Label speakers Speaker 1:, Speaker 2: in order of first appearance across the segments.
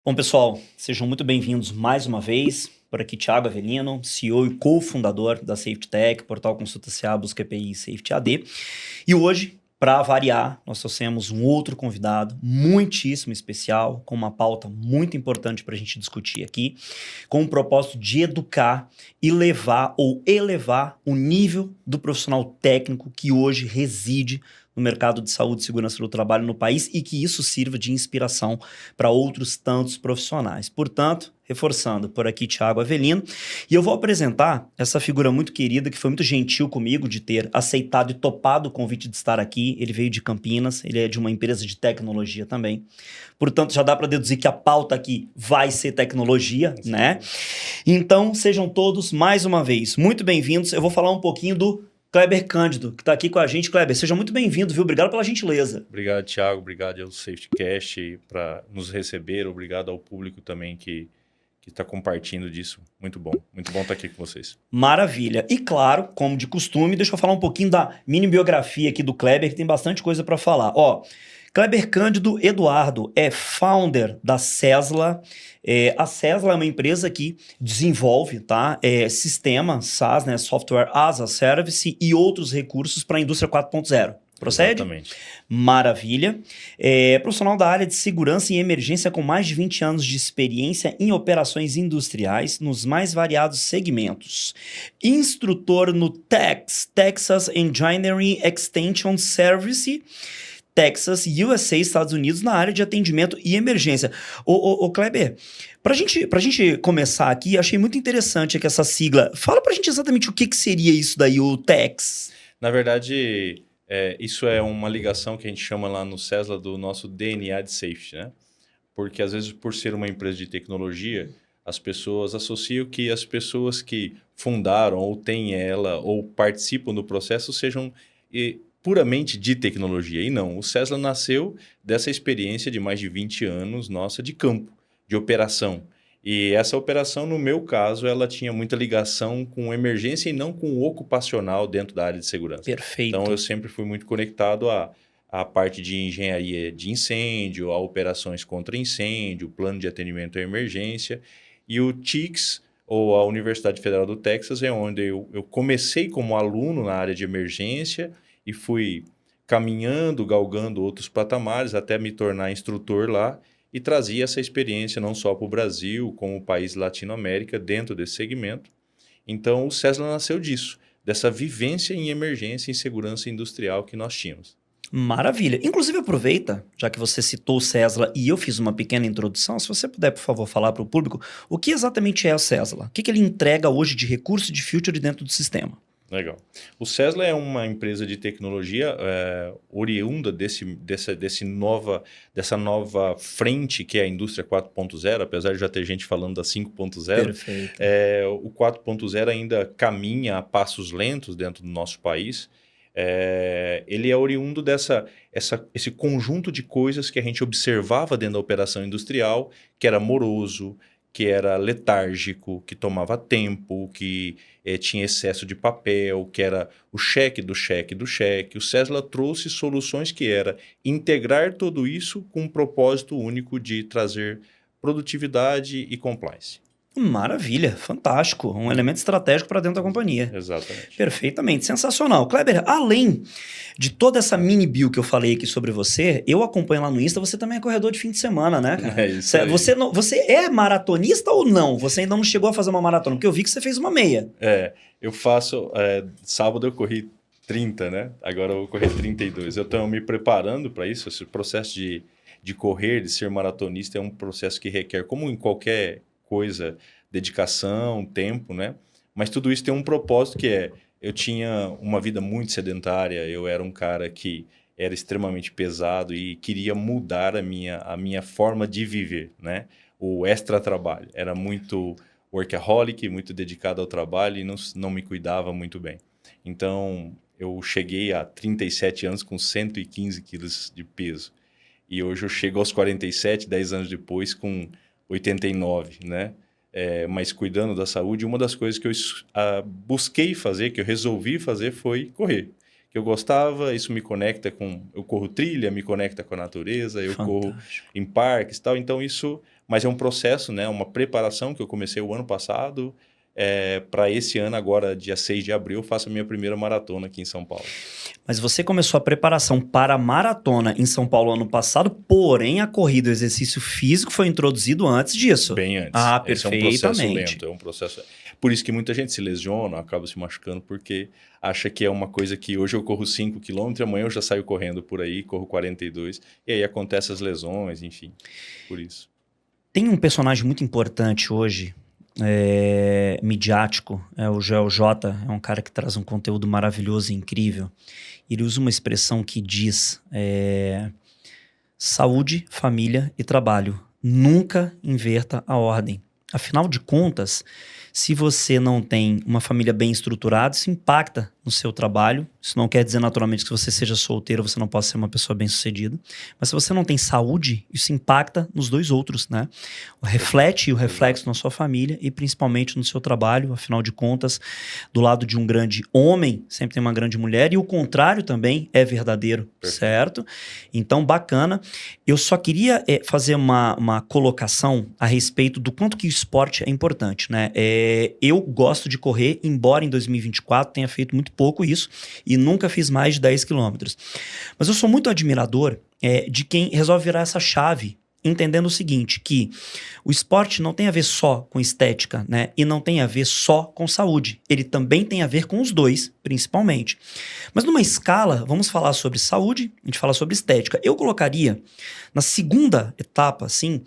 Speaker 1: Bom, pessoal, sejam muito bem-vindos mais uma vez. Por aqui, Thiago Avelino, CEO e cofundador da Safety Tech, portal Consulta CA, Busca API e Safety AD. E hoje, para variar, nós trouxemos um outro convidado muitíssimo especial, com uma pauta muito importante para a gente discutir aqui, com o propósito de educar e levar ou elevar o nível do profissional técnico que hoje reside no mercado de saúde e segurança do trabalho no país e que isso sirva de inspiração para outros tantos profissionais. Portanto, reforçando, por aqui Thiago Avelino, e eu vou apresentar essa figura muito querida que foi muito gentil comigo de ter aceitado e topado o convite de estar aqui. Ele veio de Campinas, ele é de uma empresa de tecnologia também. Portanto, já dá para deduzir que a pauta aqui vai ser tecnologia, né? Então, sejam todos, mais uma vez, muito bem-vindos. Eu vou falar um pouquinho do Kleber Cândido, que está aqui com a gente. Kleber, seja muito bem-vindo, viu? Obrigado pela gentileza.
Speaker 2: Obrigado, Thiago. Obrigado ao SafetyCast para nos receber. Obrigado ao público também que está compartilhando disso. Muito bom estar aqui com vocês.
Speaker 1: Maravilha. E claro, como de costume, deixa eu falar um pouquinho da mini biografia aqui do Kleber, que tem bastante coisa para falar. Ó, Kleber Cândido Eduardo é founder da Sesla. A Sesla é uma empresa que desenvolve sistemas SaaS, né, Software as a Service e outros recursos para a indústria 4.0. Procede?
Speaker 2: Exatamente.
Speaker 1: Maravilha. Profissional da área de segurança e emergência com mais de 20 anos de experiência em operações industriais nos mais variados segmentos. Instrutor no Texas Engineering Extension Service, Texas, USA, Estados Unidos, na área de atendimento e emergência. Ô Kleber, pra gente começar aqui, achei muito interessante aqui essa sigla. Fala pra gente exatamente o que seria isso daí, o TEX.
Speaker 2: Na verdade, isso é uma ligação que a gente chama lá no Sesla do nosso DNA de safety, né? Porque às vezes, por ser uma empresa de tecnologia, as pessoas associam que as pessoas que fundaram ou têm ela ou participam do processo sejam puramente de tecnologia. E não, o Sesla nasceu dessa experiência de mais de 20 anos nossa de campo, de operação. E essa operação, no meu caso, ela tinha muita ligação com emergência e não com o ocupacional dentro da área de segurança.
Speaker 1: Perfeito.
Speaker 2: Então, eu sempre fui muito conectado à parte de engenharia de incêndio, a operações contra incêndio, plano de atendimento à emergência. E o TICS, ou a Universidade Federal do Texas, é onde eu comecei como aluno na área de emergência e fui caminhando, galgando outros patamares até me tornar instrutor lá e trazia essa experiência não só para o Brasil, como o país Latinoamérica dentro desse segmento. Então, o Sesla nasceu disso, dessa vivência em emergência e segurança industrial que nós tínhamos.
Speaker 1: Maravilha. Inclusive, aproveita, já que você citou o Sesla e eu fiz uma pequena introdução, se você puder, por favor, falar para o público o que exatamente é o Sesla? O que ele entrega hoje de recurso de feature dentro do sistema?
Speaker 2: Legal. O Sesla é uma empresa de tecnologia oriunda dessa nova frente que é a indústria 4.0, apesar de já ter gente falando da 5.0.
Speaker 1: Perfeito.
Speaker 2: O 4.0 ainda caminha a passos lentos dentro do nosso país. Ele é oriundo esse conjunto de coisas que a gente observava dentro da operação industrial, que era moroso, que era letárgico, que tomava tempo, que tinha excesso de papel, que era o cheque do cheque do cheque. O Sesla trouxe soluções que era integrar tudo isso com um propósito único de trazer produtividade e compliance.
Speaker 1: Maravilha, fantástico. Um elemento estratégico para dentro da companhia.
Speaker 2: Exatamente.
Speaker 1: Perfeitamente, sensacional. Kleber, além de toda essa mini bio que eu falei aqui sobre você, eu acompanho lá no Insta, você também é corredor de fim de semana, né, cara?
Speaker 2: É isso aí.
Speaker 1: Você é maratonista ou não? Você ainda não chegou a fazer uma maratona? Porque eu vi que você fez uma meia.
Speaker 2: Eu faço... sábado eu corri 30, né? Agora eu vou correr 32. Eu estou me preparando para isso. Esse processo de correr, de ser maratonista, é um processo que requer, como em qualquer coisa, dedicação, tempo, né? Mas tudo isso tem um propósito que eu tinha uma vida muito sedentária, eu era um cara que era extremamente pesado e queria mudar a minha forma de viver, né? O extra-trabalho. Era muito workaholic, muito dedicado ao trabalho e não me cuidava muito bem. Então, eu cheguei a 37 anos com 115 quilos de peso. E hoje eu chego aos 47, 10 anos depois, com 89, né? Mas cuidando da saúde, uma das coisas que eu busquei fazer, que eu resolvi fazer, foi correr. Que eu gostava, isso me conecta com... Eu corro trilha, me conecta com a natureza, eu corro em parques e tal. Então, isso mas é um processo, né? Uma preparação que eu comecei o ano passado. Para esse ano, agora, dia 6 de abril, eu faço a minha primeira maratona aqui em São Paulo.
Speaker 1: Mas você começou a preparação para a maratona em São Paulo ano passado, porém a corrida, o exercício físico foi introduzido antes disso.
Speaker 2: Bem antes.
Speaker 1: Ah,
Speaker 2: Esse é um
Speaker 1: perfeitamente.
Speaker 2: processo lento, é um processo... Por isso que muita gente se lesiona, acaba se machucando, porque acha que é uma coisa que hoje eu corro 5 km, amanhã eu já saio correndo por aí, corro 42, e aí acontecem as lesões, enfim, por isso.
Speaker 1: Tem um personagem muito importante hoje, midiático, é o Joel J, é um cara que traz um conteúdo maravilhoso e incrível. Ele usa uma expressão que diz saúde, família e trabalho. Nunca inverta a ordem. Afinal de contas, se você não tem uma família bem estruturada, isso impacta no seu trabalho. Isso não quer dizer naturalmente que você seja solteiro, você não possa ser uma pessoa bem-sucedida. Mas se você não tem saúde, isso impacta nos dois outros, né? Reflete o reflexo na sua família e principalmente no seu trabalho. Afinal de contas, do lado de um grande homem, sempre tem uma grande mulher. E o contrário também é verdadeiro, certo? Então, bacana. Eu só queria fazer uma colocação a respeito do quanto que o esporte é importante, né? Eu gosto de correr, embora em 2024 tenha feito muito pouco isso e nunca fiz mais de 10 quilômetros. Mas eu sou muito admirador de quem resolve virar essa chave, entendendo o seguinte, que o esporte não tem a ver só com estética, né? E não tem a ver só com saúde. Ele também tem a ver com os dois, principalmente. Mas numa escala, vamos falar sobre saúde, a gente fala sobre estética. Eu colocaria na segunda etapa, assim,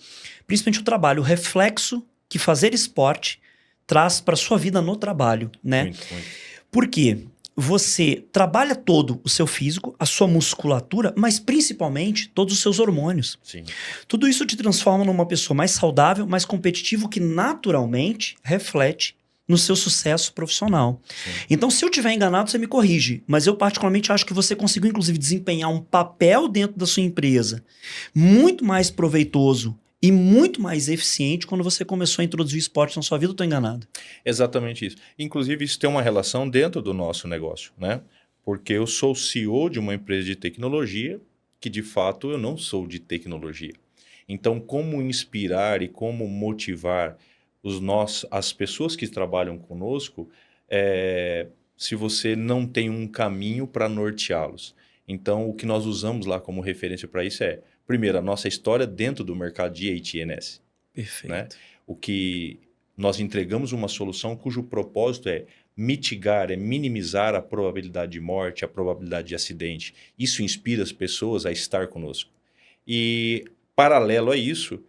Speaker 1: principalmente o trabalho, o reflexo que fazer esporte traz para sua vida no trabalho, né?
Speaker 2: Muito, muito.
Speaker 1: Por quê? Você trabalha todo o seu físico, a sua musculatura, mas principalmente todos os seus hormônios.
Speaker 2: Sim.
Speaker 1: Tudo isso te transforma numa pessoa mais saudável, mais competitiva, que naturalmente reflete no seu sucesso profissional.
Speaker 2: Sim.
Speaker 1: Então, se eu estiver enganado, você me corrige. Mas eu particularmente acho que você conseguiu, inclusive, desempenhar um papel dentro da sua empresa muito mais proveitoso e muito mais eficiente quando você começou a introduzir esporte na sua vida. Eu estou enganado?
Speaker 2: Exatamente isso. Inclusive, isso tem uma relação dentro do nosso negócio, né? Porque eu sou CEO de uma empresa de tecnologia que, de fato, eu não sou de tecnologia. Então, como inspirar e como motivar as pessoas que trabalham conosco, se você não tem um caminho para norteá-los? Então, o que nós usamos lá como referência para isso primeiro, a nossa história dentro do mercado de ATNS.
Speaker 1: Perfeito.
Speaker 2: Né? O que nós entregamos uma solução cujo propósito é mitigar, minimizar a probabilidade de morte, a probabilidade de acidente. Isso inspira as pessoas a estar conosco. E, paralelo a isso,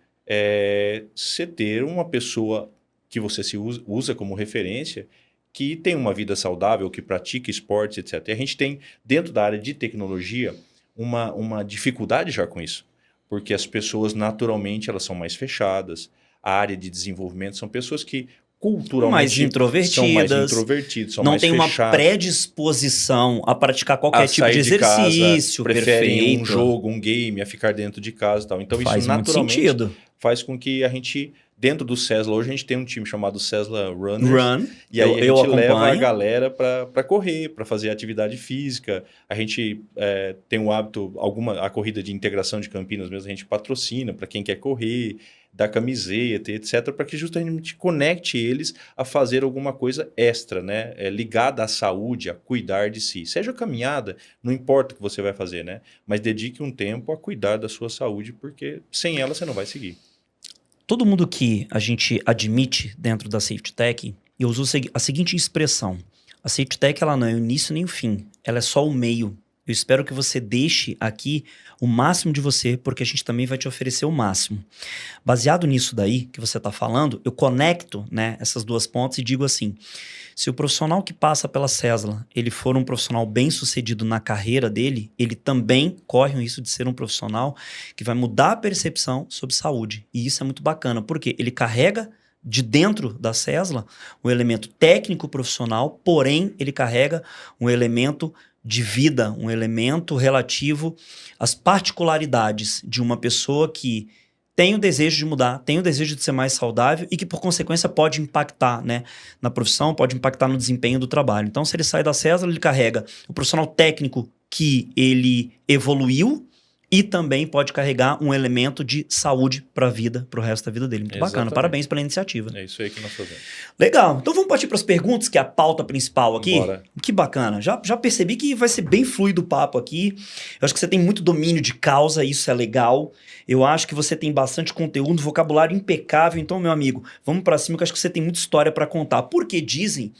Speaker 2: você ter uma pessoa que você se usa como referência, que tem uma vida saudável, que pratica esportes, etc. E a gente tem, dentro da área de tecnologia, uma dificuldade já com isso, porque as pessoas naturalmente elas são mais fechadas, a área de desenvolvimento são pessoas que culturalmente são mais introvertidas, são
Speaker 1: não
Speaker 2: mais
Speaker 1: tem
Speaker 2: fechadas.
Speaker 1: Uma predisposição a praticar qualquer tipo de exercício,
Speaker 2: preferem um jogo, um game, a ficar dentro de casa e tal. Então
Speaker 1: faz
Speaker 2: isso naturalmente
Speaker 1: sentido.
Speaker 2: Faz com que a gente, dentro do Cesla, hoje a gente tem um time chamado Cesla Runners, e aí a gente leva a galera para correr, para fazer atividade física. A gente tem o hábito, a corrida de integração de Campinas mesmo, a gente patrocina para quem quer correr, dá camiseta, etc., para que justamente conecte eles a fazer alguma coisa extra, né? Ligada à saúde, a cuidar de si. Seja caminhada, não importa o que você vai fazer, né? Mas dedique um tempo a cuidar da sua saúde, porque sem ela você não vai seguir.
Speaker 1: Todo mundo que a gente admite dentro da Safety Tech, eu uso a seguinte expressão. A Safety Tech ela não é o início nem o fim, ela é só o meio. Eu espero que você deixe aqui o máximo de você, porque a gente também vai te oferecer o máximo. Baseado nisso daí que você está falando, eu conecto, né, essas duas pontas e digo assim, se o profissional que passa pela Cesla, ele for um profissional bem sucedido na carreira dele, ele também corre o risco de ser um profissional que vai mudar a percepção sobre saúde. E isso é muito bacana, porque ele carrega de dentro da Cesla um elemento técnico profissional, porém ele carrega um elemento de vida, um elemento relativo às particularidades de uma pessoa que tem o desejo de mudar, tem o desejo de ser mais saudável e que, por consequência, pode impactar, né, na profissão, pode impactar no desempenho do trabalho. Então, se ele sai da Cesla, ele carrega o profissional técnico que ele evoluiu e também pode carregar um elemento de saúde para a vida, para o resto da vida dele. Muito bacana. Parabéns pela iniciativa.
Speaker 2: É isso aí que nós fazemos.
Speaker 1: Legal. Então vamos partir para as perguntas, que é a pauta principal aqui.
Speaker 2: Bora.
Speaker 1: Que bacana. Já percebi que vai ser bem fluido o papo aqui. Eu acho que você tem muito domínio de causa, isso é legal. Eu acho que você tem bastante conteúdo, vocabulário impecável. Então, meu amigo, vamos para cima, que eu acho que você tem muita história para contar. Porque dizem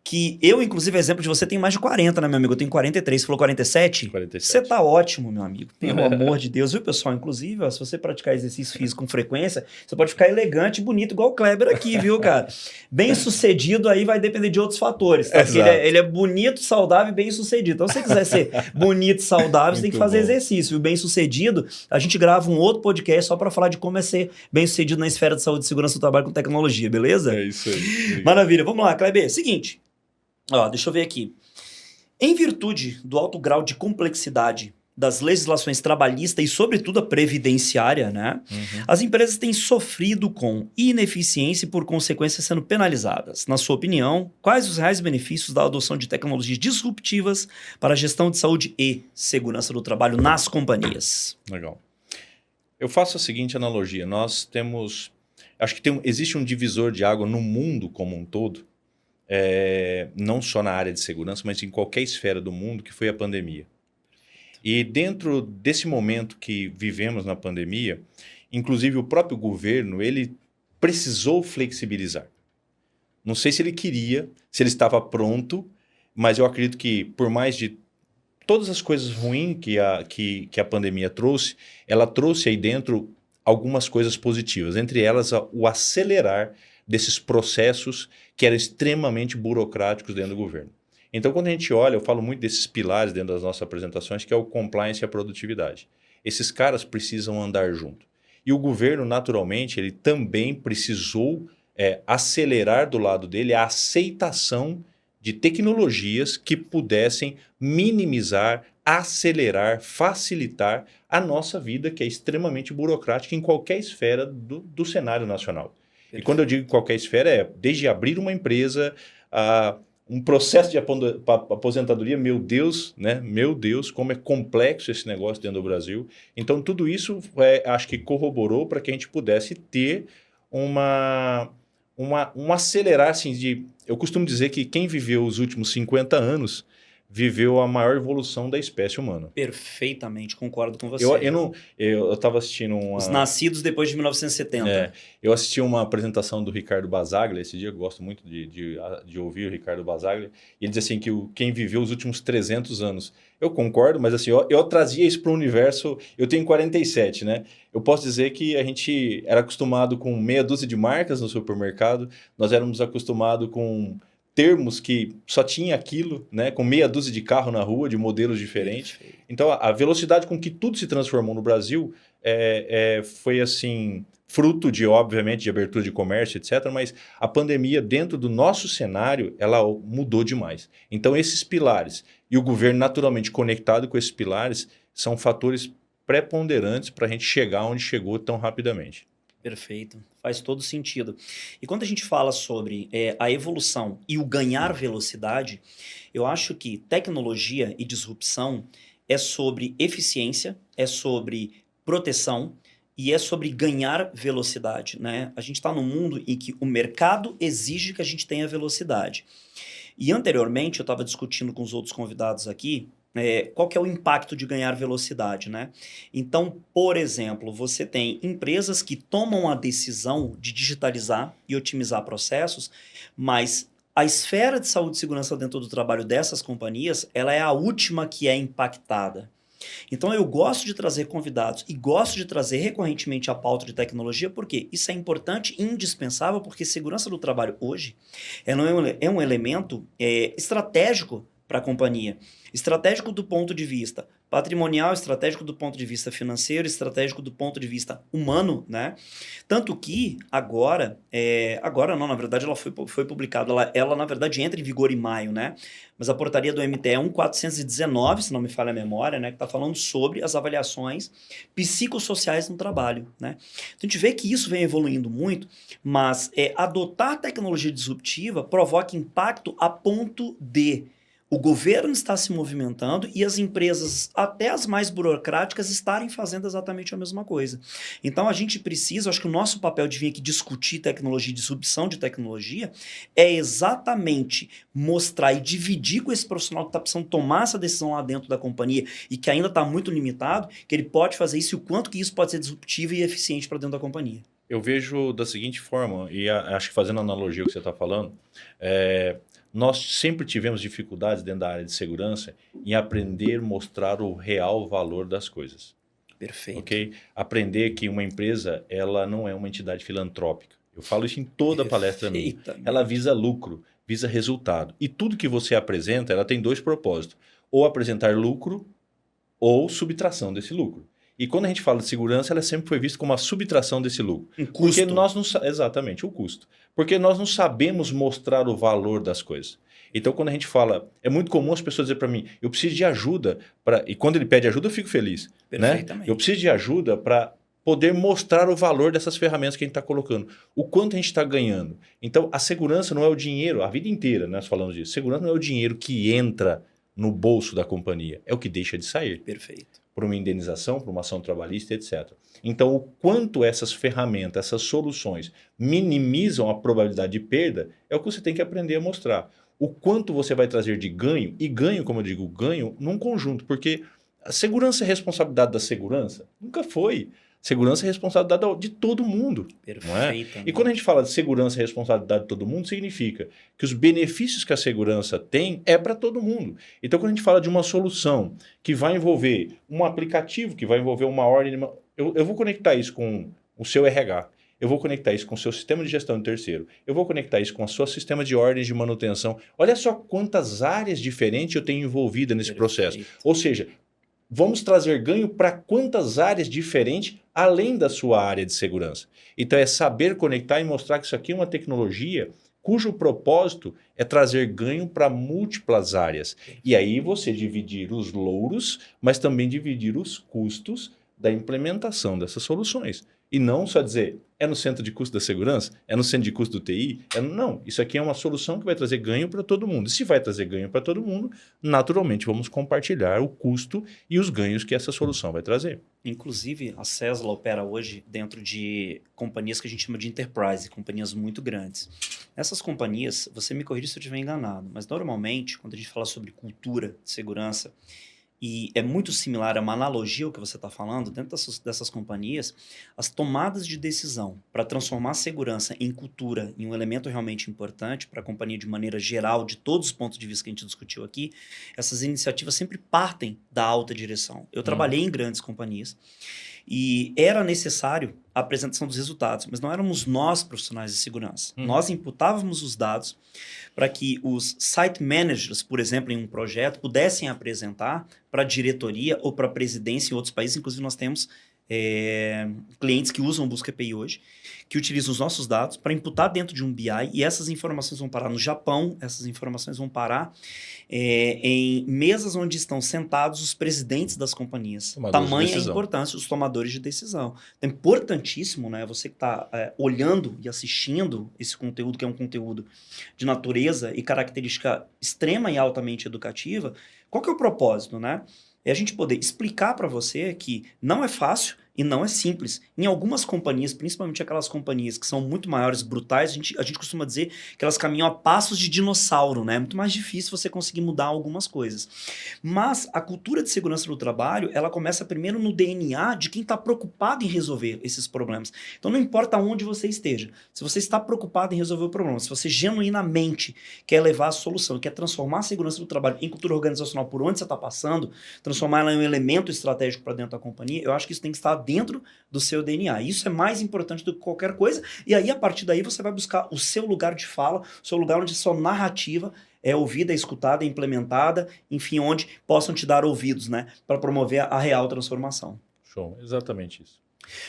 Speaker 1: que eu, inclusive, exemplo de você, tem mais de 40, né, meu amigo? Eu tenho 43, você falou 47?
Speaker 2: 47.
Speaker 1: Você tá ótimo, meu amigo. Pelo amor de Deus, viu, pessoal? Inclusive, ó, se você praticar exercício físico com frequência, você pode ficar elegante e bonito igual o Kleber aqui, viu, cara? Bem sucedido aí vai depender de outros fatores, tá? Porque ele é bonito, saudável e bem sucedido. Então, se você quiser ser bonito e saudável, você tem que fazer exercício. E bem sucedido, a gente grava um outro podcast só para falar de como é ser bem sucedido na esfera de saúde e segurança do trabalho com tecnologia, beleza?
Speaker 2: É isso aí. Obrigado.
Speaker 1: Maravilha. Vamos lá, Kleber. Seguinte. Ó, deixa eu ver aqui. Em virtude do alto grau de complexidade das legislações trabalhista e, sobretudo, a previdenciária, né? As empresas têm sofrido com ineficiência e, por consequência, sendo penalizadas. Na sua opinião, quais os reais benefícios da adoção de tecnologias disruptivas para a gestão de saúde e segurança do trabalho nas companhias?
Speaker 2: Legal. Eu faço a seguinte analogia. Nós temos... Acho que existe um divisor de água no mundo como um todo, não só na área de segurança, mas em qualquer esfera do mundo, que foi a pandemia. E dentro desse momento que vivemos na pandemia, inclusive o próprio governo, ele precisou flexibilizar. Não sei se ele queria, se ele estava pronto, mas eu acredito que por mais de todas as coisas ruins que a pandemia trouxe, ela trouxe aí dentro algumas coisas positivas, entre elas o acelerar desses processos que eram extremamente burocráticos dentro do governo. Então, quando a gente olha, eu falo muito desses pilares dentro das nossas apresentações, que é o compliance e a produtividade. Esses caras precisam andar junto. E o governo, naturalmente, ele também precisou acelerar do lado dele a aceitação de tecnologias que pudessem minimizar, acelerar, facilitar a nossa vida, que é extremamente burocrática em qualquer esfera do cenário nacional. E quando eu digo qualquer esfera, é desde abrir uma empresa, um processo de aposentadoria, meu Deus, né? Meu Deus, como é complexo esse negócio dentro do Brasil. Então, tudo isso acho que corroborou para que a gente pudesse ter um acelerar, assim, eu costumo dizer que quem viveu os últimos 50 anos viveu a maior evolução da espécie humana.
Speaker 1: Perfeitamente, concordo com você.
Speaker 2: Eu estava assistindo
Speaker 1: Os nascidos depois de 1970.
Speaker 2: Eu assisti uma apresentação do Ricardo Basaglia, esse dia eu gosto muito de ouvir o Ricardo Basaglia, e ele diz assim que quem viveu os últimos 300 anos. Eu concordo, mas assim, eu trazia isso para o universo, eu tenho 47, né? Eu posso dizer que a gente era acostumado com meia dúzia de marcas no supermercado, nós éramos acostumados com termos que só tinha aquilo, né, com meia dúzia de carro na rua, de modelos diferentes. Perfeito. Então, a velocidade com que tudo se transformou no Brasil foi, assim, fruto de, obviamente, de abertura de comércio, etc. Mas a pandemia, dentro do nosso cenário, ela mudou demais. Então, esses pilares, e o governo naturalmente conectado com esses pilares, são fatores preponderantes para a gente chegar onde chegou tão rapidamente.
Speaker 1: Perfeito, faz todo sentido. E quando a gente fala sobre a evolução e o ganhar velocidade, eu acho que tecnologia e disrupção é sobre eficiência, é sobre proteção e é sobre ganhar velocidade, né? A gente está num mundo em que o mercado exige que a gente tenha velocidade. E anteriormente eu estava discutindo com os outros convidados aqui, qual que é o impacto de ganhar velocidade, né? Então, por exemplo, você tem empresas que tomam a decisão de digitalizar e otimizar processos, mas a esfera de saúde e segurança dentro do trabalho dessas companhias, ela é a última que é impactada. Então, eu gosto de trazer convidados e gosto de trazer recorrentemente a pauta de tecnologia, porque isso é importante e indispensável, porque segurança do trabalho hoje é um elemento estratégico para a companhia. Estratégico do ponto de vista patrimonial, estratégico do ponto de vista financeiro, estratégico do ponto de vista humano, né? Tanto que agora não, na verdade ela foi publicada, ela na verdade entra em vigor em maio, né? Mas a portaria do MTE 1419, se não me falha a memória, né? Que está falando sobre as avaliações psicossociais no trabalho, né? Então a gente vê que isso vem evoluindo muito, mas adotar tecnologia disruptiva provoca impacto a ponto de o governo está se movimentando e as empresas, até as mais burocráticas, estarem fazendo exatamente a mesma coisa. Então a gente precisa, acho que o nosso papel de vir aqui discutir tecnologia, disrupção de tecnologia, é exatamente mostrar e dividir com esse profissional que está precisando tomar essa decisão lá dentro da companhia e que ainda está muito limitado, que ele pode fazer isso e o quanto que isso pode ser disruptivo e eficiente para dentro da companhia.
Speaker 2: Eu vejo da seguinte forma, e acho que fazendo analogia ao que você está falando, nós sempre tivemos dificuldades dentro da área de segurança em aprender a mostrar o real valor das coisas.
Speaker 1: Perfeito.
Speaker 2: Ok? Aprender que uma empresa ela não é uma entidade filantrópica. Eu falo isso em toda palestra minha. Ela visa lucro, visa resultado. E tudo que você apresenta, ela tem dois propósitos. Ou apresentar lucro ou subtração desse lucro. E quando a gente fala de segurança, ela sempre foi vista como a subtração desse lucro.
Speaker 1: Um custo.
Speaker 2: Porque nós não exatamente, o custo. Porque nós não sabemos mostrar o valor das coisas. Então, quando a gente fala, é muito comum as pessoas dizerem para mim, eu preciso de ajuda, e quando ele pede ajuda, eu fico feliz. Né? Eu preciso de ajuda para poder mostrar o valor dessas ferramentas que a gente está colocando, o quanto a gente está ganhando. Então, a segurança não é o dinheiro, a vida inteira nós falamos disso, segurança não é o dinheiro que entra no bolso da companhia, é o que deixa de sair.
Speaker 1: Perfeito.
Speaker 2: Por uma indenização, por uma ação trabalhista, etc. Então, o quanto essas ferramentas, essas soluções minimizam a probabilidade de perda, é o que você tem que aprender a mostrar. O quanto você vai trazer de ganho, e ganho, como eu digo, ganho num conjunto, porque a segurança é responsabilidade da segurança? Nunca foi. Segurança é responsabilidade de todo mundo. Não é? E quando a gente fala de segurança e responsabilidade de todo mundo, significa que os benefícios que a segurança tem é para todo mundo. Então, quando a gente fala de uma solução que vai envolver um aplicativo, que vai envolver uma ordem... Eu vou conectar isso com o seu RH. Eu vou conectar isso com o seu sistema de gestão de terceiro. Eu vou conectar isso com o seu sistema de ordens de manutenção. Olha só quantas áreas diferentes eu tenho envolvida nesse processo. Ou seja, vamos trazer ganho para quantas áreas diferentes além da sua área de segurança. Então é saber conectar e mostrar que isso aqui é uma tecnologia cujo propósito é trazer ganho para múltiplas áreas. E aí você dividir os louros, mas também dividir os custos da implementação dessas soluções. E não só dizer, é no centro de custo da segurança, é no centro de custo do TI. Não, isso aqui é uma solução que vai trazer ganho para todo mundo. E se vai trazer ganho para todo mundo, naturalmente vamos compartilhar o custo e os ganhos que essa solução vai trazer.
Speaker 1: Inclusive, a Cesla opera hoje dentro de companhias que a gente chama de enterprise, companhias muito grandes. Essas companhias, você me corrija se eu estiver enganado, mas normalmente, quando a gente fala sobre cultura de segurança, e é muito similar, é uma analogia ao que você está falando, dentro dessas companhias, as tomadas de decisão para transformar a segurança em cultura, em um elemento realmente importante para a companhia de maneira geral, de todos os pontos de vista que a gente discutiu aqui, essas iniciativas sempre partem da alta direção. Eu trabalhei em grandes companhias e era necessário a apresentação dos resultados, mas não éramos nós profissionais de segurança. Nós imputávamos os dados para que os site managers, por exemplo, em um projeto, pudessem apresentar para a diretoria ou para a presidência em outros países. Inclusive, nós temos clientes que usam o Busca API hoje, que utilizam os nossos dados para imputar dentro de um BI e essas informações vão parar no Japão, essas informações vão parar em mesas onde estão sentados os presidentes das companhias. Tamanha a importância dos tomadores de decisão. Então, é importantíssimo, né, você que está olhando e assistindo esse conteúdo, que é um conteúdo de natureza e característica extrema e altamente educativa, qual que é o propósito, né? É a gente poder explicar para você que não é fácil e não é simples. Em algumas companhias, principalmente aquelas companhias que são muito maiores, brutais, a gente costuma dizer que elas caminham a passos de dinossauro, né? É muito mais difícil você conseguir mudar algumas coisas. Mas a cultura de segurança do trabalho, ela começa primeiro no DNA de quem está preocupado em resolver esses problemas. Então não importa onde você esteja, se você está preocupado em resolver o problema, se você genuinamente quer levar a solução, quer transformar a segurança do trabalho em cultura organizacional por onde você está passando, transformar ela em um elemento estratégico para dentro da companhia, eu acho que isso tem que estar dentro do seu DNA. Isso é mais importante do que qualquer coisa. E aí, a partir daí, você vai buscar o seu lugar de fala, o seu lugar onde sua narrativa é ouvida, é escutada, é implementada, enfim, onde possam te dar ouvidos, né? Para promover a real transformação.
Speaker 2: Show, exatamente isso.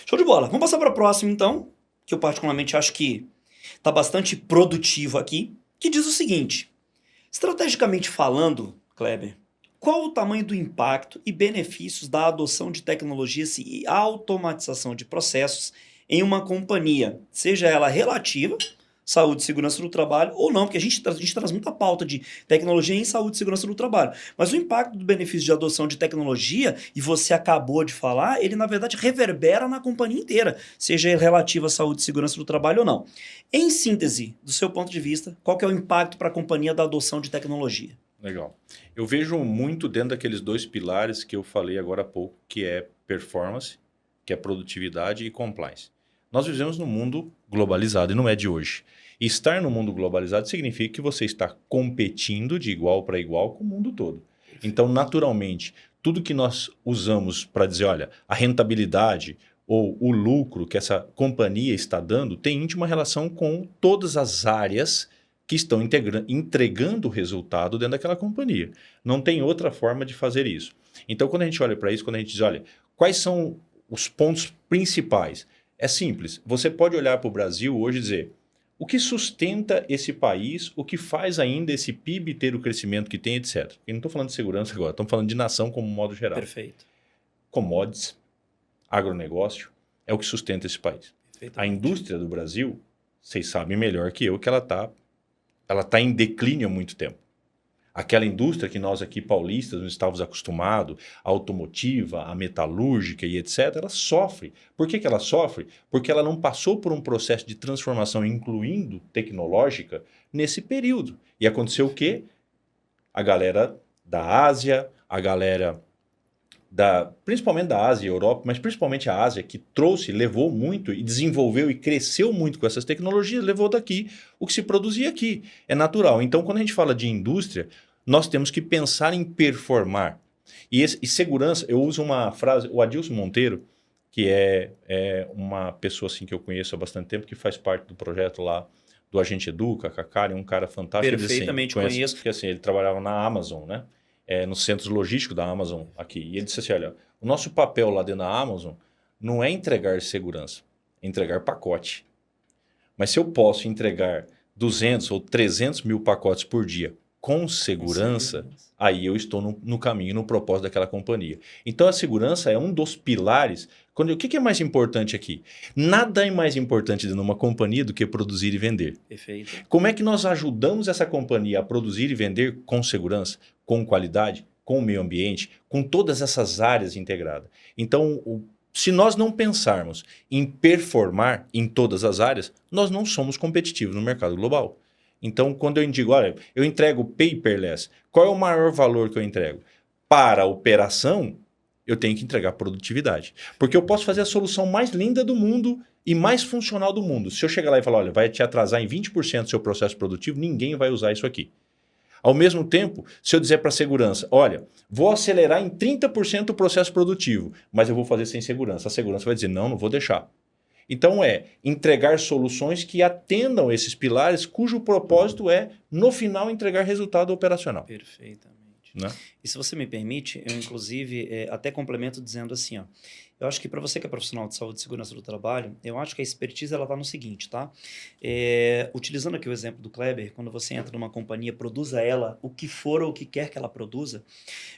Speaker 1: Show de bola. Vamos passar para a próxima, então, que eu particularmente acho que está bastante produtivo aqui, que diz o seguinte: estrategicamente falando, Kleber, qual o tamanho do impacto e benefícios da adoção de tecnologias e automatização de processos em uma companhia, seja ela relativa, saúde e segurança do trabalho, ou não, porque a gente traz muita pauta de tecnologia em saúde e segurança do trabalho. Mas o impacto do benefício de adoção de tecnologia, e você acabou de falar, ele na verdade reverbera na companhia inteira, seja relativo à saúde e segurança do trabalho ou não. Em síntese, do seu ponto de vista, qual que é o impacto para a companhia da adoção de tecnologia?
Speaker 2: Legal. Eu vejo muito dentro daqueles 2 pilares que eu falei agora há pouco, que é performance, que é produtividade e compliance. Nós vivemos num mundo globalizado e não é de hoje. E estar no mundo globalizado significa que você está competindo de igual para igual com o mundo todo. Então, naturalmente, tudo que nós usamos para dizer, olha, a rentabilidade ou o lucro que essa companhia está dando tem íntima relação com todas as áreas que estão entregando o resultado dentro daquela companhia. Não tem outra forma de fazer isso. Então, quando a gente olha para isso, quando a gente diz, olha, quais são os pontos principais? É simples. Você pode olhar para o Brasil hoje e dizer, o que sustenta esse país, o que faz ainda esse PIB ter o crescimento que tem, etc. E não estou falando de segurança agora, estamos falando de nação como modo geral.
Speaker 1: Perfeito.
Speaker 2: Commodities, agronegócio, é o que sustenta esse país. A indústria do Brasil, vocês sabem melhor que eu que ela está em declínio há muito tempo. Aquela indústria que nós aqui paulistas não estávamos acostumados, a automotiva, a metalúrgica e etc., ela sofre. Por que ela sofre? Porque ela não passou por um processo de transformação, incluindo tecnológica, nesse período. E aconteceu o quê? A galera da Ásia, a galera principalmente da Ásia e Europa, mas principalmente a Ásia, que trouxe, levou muito e desenvolveu e cresceu muito com essas tecnologias, levou daqui o que se produzia aqui. É natural. Então, quando a gente fala de indústria, nós temos que pensar em performar. E segurança, eu uso uma frase, o Adilson Monteiro, que é uma pessoa assim, que eu conheço há bastante tempo, que faz parte do projeto lá do Agente Educa, a Cacari, um cara fantástico.
Speaker 1: Perfeitamente conheço.
Speaker 2: Porque assim, ele trabalhava na Amazon, né? Nos centros logísticos da Amazon aqui. E ele disse assim, olha, o nosso papel lá dentro da Amazon não é entregar segurança, é entregar pacote. Mas se eu posso entregar 200 ou 300 mil pacotes por dia com segurança, aí eu estou no caminho, no propósito daquela companhia. Então a segurança é um dos pilares. O que é mais importante aqui? Nada é mais importante dentro de uma companhia do que produzir e vender.
Speaker 1: Perfeito.
Speaker 2: Como é que nós ajudamos essa companhia a produzir e vender com segurança, com qualidade, com o meio ambiente, com todas essas áreas integradas? Então, se nós não pensarmos em performar em todas as áreas, nós não somos competitivos no mercado global. Então, quando eu digo, olha, eu entrego paperless, qual é o maior valor que eu entrego? Para a operação, eu tenho que entregar produtividade. Porque eu posso fazer a solução mais linda do mundo e mais funcional do mundo. Se eu chegar lá e falar, olha, vai te atrasar em 20% do seu processo produtivo, ninguém vai usar isso aqui. Ao mesmo tempo, se eu dizer para a segurança, olha, vou acelerar em 30% o processo produtivo, mas eu vou fazer sem segurança. A segurança vai dizer, não vou deixar. Então entregar soluções que atendam esses pilares, cujo propósito é, no final, entregar resultado operacional.
Speaker 1: Perfeitamente.
Speaker 2: Né?
Speaker 1: E se você me permite, eu inclusive até complemento dizendo assim, ó, eu acho que para você que é profissional de saúde e segurança do trabalho, eu acho que a expertise ela está no seguinte, tá? Utilizando aqui o exemplo do Kleber, quando você entra numa companhia, produza ela o que for ou o que quer que ela produza,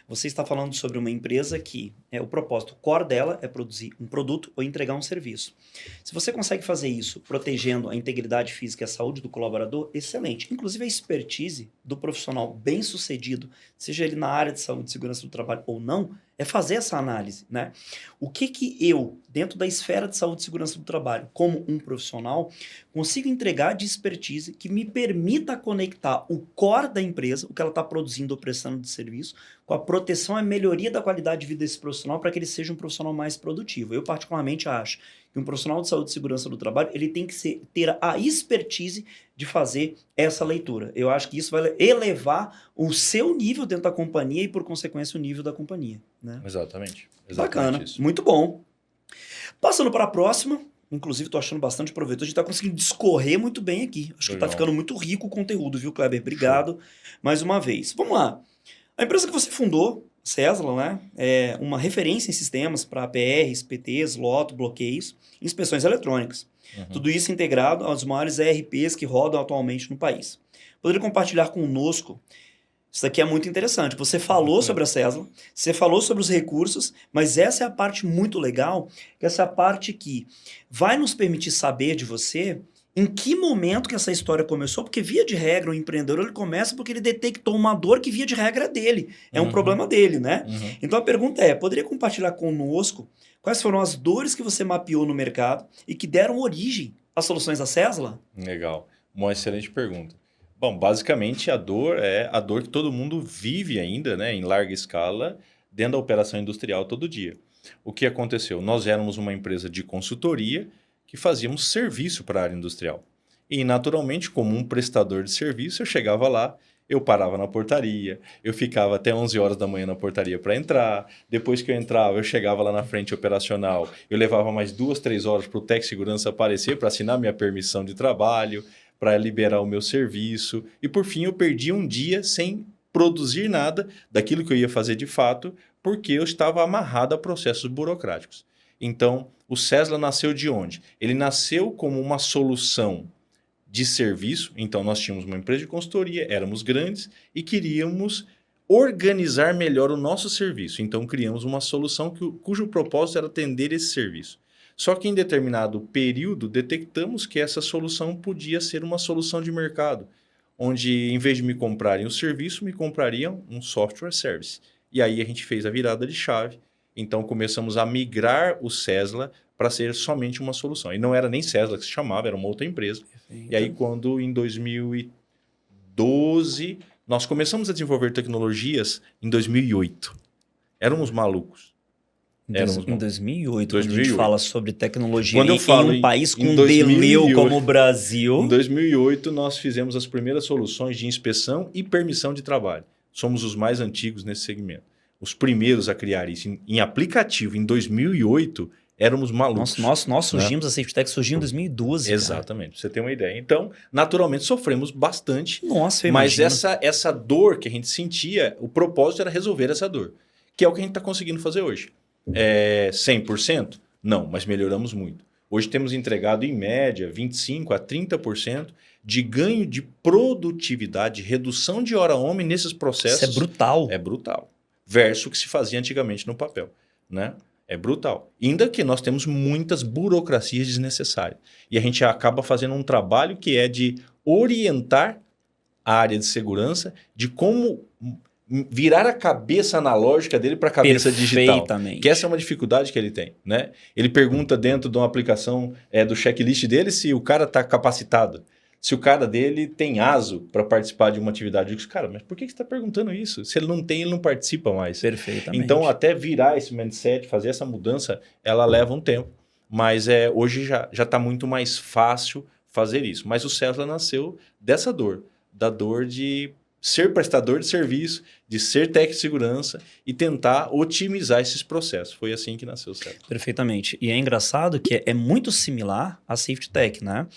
Speaker 1: você está falando sobre uma empresa que o propósito, o core dela é produzir um produto ou entregar um serviço. Se você consegue fazer isso protegendo a integridade física e a saúde do colaborador, excelente. Inclusive a expertise do profissional bem sucedido, seja ele na área de saúde e segurança do trabalho ou não, é fazer essa análise, né? O que eu, dentro da esfera de saúde e segurança do trabalho, como um profissional, consigo entregar de expertise que me permita conectar o core da empresa, o que ela está produzindo ou prestando de serviço, com a proteção e melhoria da qualidade de vida desse profissional para que ele seja um profissional mais produtivo. Eu, particularmente, acho que um profissional de saúde e segurança do trabalho, ele tem que ter a expertise de fazer essa leitura. Eu acho que isso vai elevar o seu nível dentro da companhia e, por consequência, o nível da companhia. Né?
Speaker 2: Exatamente.
Speaker 1: Bacana,
Speaker 2: isso.
Speaker 1: muito bom. Passando para a próxima, inclusive estou achando bastante proveitoso, a gente está conseguindo discorrer muito bem aqui. Acho que está ficando muito rico o conteúdo, viu, Kleber? Obrigado mais uma vez. Vamos lá. A empresa que você fundou, Cesla, né, é uma referência em sistemas para APRs, PTs, loto, bloqueios, inspeções eletrônicas. Tudo isso integrado aos maiores ERPs que rodam atualmente no país. Poderia compartilhar conosco? Isso daqui é muito interessante. Você falou sobre a Cesla, você falou sobre os recursos, mas essa é a parte muito legal, que essa é a parte que vai nos permitir saber de você Em que momento que essa história começou? Porque, via de regra, o empreendedor ele começa porque ele detectou uma dor que, via de regra, é dele. É um problema dele, né? Então, a pergunta é, poderia compartilhar conosco quais foram as dores que você mapeou no mercado e que deram origem às soluções da Sesla?
Speaker 2: Legal. Uma excelente pergunta. Bom, basicamente a dor é a dor que todo mundo vive ainda, né, em larga escala, dentro da operação industrial todo dia. O que aconteceu? Nós éramos uma empresa de consultoria que fazíamos serviço para a área industrial. E, naturalmente, como um prestador de serviço, eu chegava lá, eu parava na portaria, eu ficava até 11 horas da manhã na portaria para entrar. Depois que eu entrava, eu chegava lá na frente operacional, eu levava mais 2, 3 horas para o técnico de segurança aparecer para assinar minha permissão de trabalho, para liberar o meu serviço. E, por fim, eu perdi um dia sem produzir nada daquilo que eu ia fazer de fato, porque eu estava amarrado a processos burocráticos. Então, o Sesla nasceu de onde? Ele nasceu como uma solução de serviço. Então, nós tínhamos uma empresa de consultoria, éramos grandes e queríamos organizar melhor o nosso serviço. Então, criamos uma solução cujo propósito era atender esse serviço. Só que em determinado período, detectamos que essa solução podia ser uma solução de mercado, onde, em vez de me comprarem o serviço, me comprariam um software service. E aí a gente fez a virada de chave. Então, começamos a migrar o Sesla para ser somente uma solução. E não era nem Sesla que se chamava, era uma outra empresa. E aí, quando em 2012, nós começamos a desenvolver tecnologias em 2008. Éramos malucos.
Speaker 1: Em 2008, quando a gente fala sobre tecnologia
Speaker 2: Quando eu falo
Speaker 1: em um país com
Speaker 2: 2008,
Speaker 1: deleu como o Brasil...
Speaker 2: Em 2008, nós fizemos as primeiras soluções de inspeção e permissão de trabalho. Somos os mais antigos nesse segmento. Os primeiros a criar isso em aplicativo em 2008, éramos malucos.
Speaker 1: Nós surgimos, a Safety Tech surgiu em 2012.
Speaker 2: Exatamente, para você ter uma ideia. Então, naturalmente, sofremos bastante.
Speaker 1: Nossa, eu
Speaker 2: mas
Speaker 1: imagino.
Speaker 2: essa dor que a gente sentia, o propósito era resolver essa dor. Que é o que a gente está conseguindo fazer hoje. 100%? Não, mas melhoramos muito. Hoje temos entregado, em média, 25% a 30% de ganho de produtividade, redução de hora-homem nesses processos.
Speaker 1: Isso é brutal.
Speaker 2: É brutal. Versus o que se fazia antigamente no papel, né? É brutal. Ainda que nós temos muitas burocracias desnecessárias. E a gente acaba fazendo um trabalho que é de orientar a área de segurança de como virar a cabeça analógica dele para a cabeça digital. Que essa é uma dificuldade que ele tem, né? Ele pergunta dentro de uma aplicação do checklist dele se o cara está capacitado. Se o cara dele tem ASO para participar de uma atividade. Eu digo, cara, mas por que você está perguntando isso? Se ele não tem, ele não participa mais.
Speaker 1: Perfeitamente.
Speaker 2: Então, até virar esse mindset, fazer essa mudança, ela leva um tempo. Mas hoje já está muito mais fácil fazer isso. Mas o Sesla nasceu dessa dor. Da dor de ser prestador de serviço, de ser técnico de segurança e tentar otimizar esses processos. Foi assim que nasceu o Sesla.
Speaker 1: Perfeitamente. E é engraçado que é muito similar à Safety Tech, né?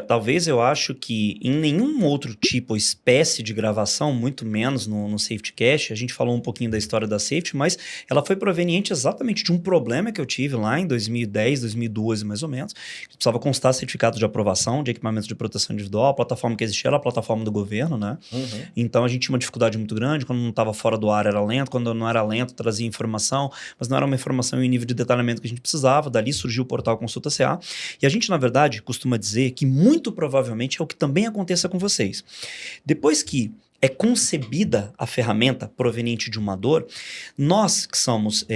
Speaker 1: Talvez eu acho que em nenhum outro tipo ou espécie de gravação, muito menos no Safety Cast, a gente falou um pouquinho da história da Safety, mas ela foi proveniente exatamente de um problema que eu tive lá em 2010, 2012 mais ou menos. Precisava constar certificado de aprovação de equipamentos de proteção individual. A plataforma que existia era a plataforma do governo, né? Então a gente tinha uma dificuldade muito grande. Quando não estava fora do ar era lento, quando não era lento trazia informação, mas não era uma informação em nível de detalhamento que a gente precisava. Dali surgiu o portal Consulta CA. E a gente, na verdade, costuma dizer que muito provavelmente é o que também aconteça com vocês. Depois que é concebida a ferramenta proveniente de uma dor, nós que somos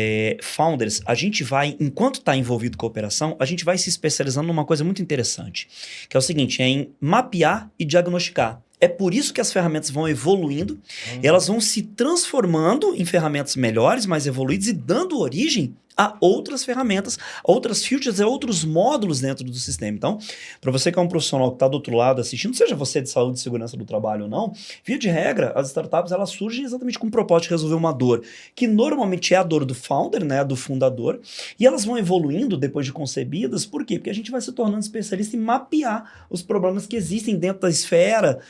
Speaker 1: founders, a gente vai, enquanto está envolvido com a operação, a gente vai se especializando numa coisa muito interessante, que é o seguinte, é em mapear e diagnosticar. É por isso que as ferramentas vão evoluindo, elas vão se transformando em ferramentas melhores, mais evoluídas e dando origem a outras ferramentas, outras features e outros módulos dentro do sistema. Então, para você que é um profissional que está do outro lado assistindo, seja você de saúde e segurança do trabalho ou não, via de regra, as startups elas surgem exatamente com o propósito de resolver uma dor, que normalmente é a dor do founder, né, do fundador, e elas vão evoluindo depois de concebidas. Por quê? Porque a gente vai se tornando especialista em mapear os problemas que existem dentro da esfera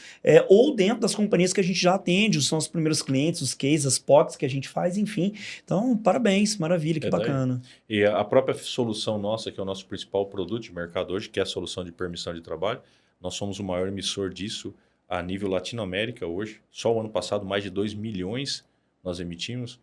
Speaker 1: ou dentro das companhias que a gente já atende, são os primeiros clientes, os cases, as POCs que a gente faz, enfim. Então, parabéns, maravilha, que bacana.
Speaker 2: E a própria solução nossa, que é o nosso principal produto de mercado hoje, que é a solução de permissão de trabalho, nós somos o maior emissor disso a nível Latinoamérica hoje. Só o ano passado, mais de 2 milhões nós emitimos,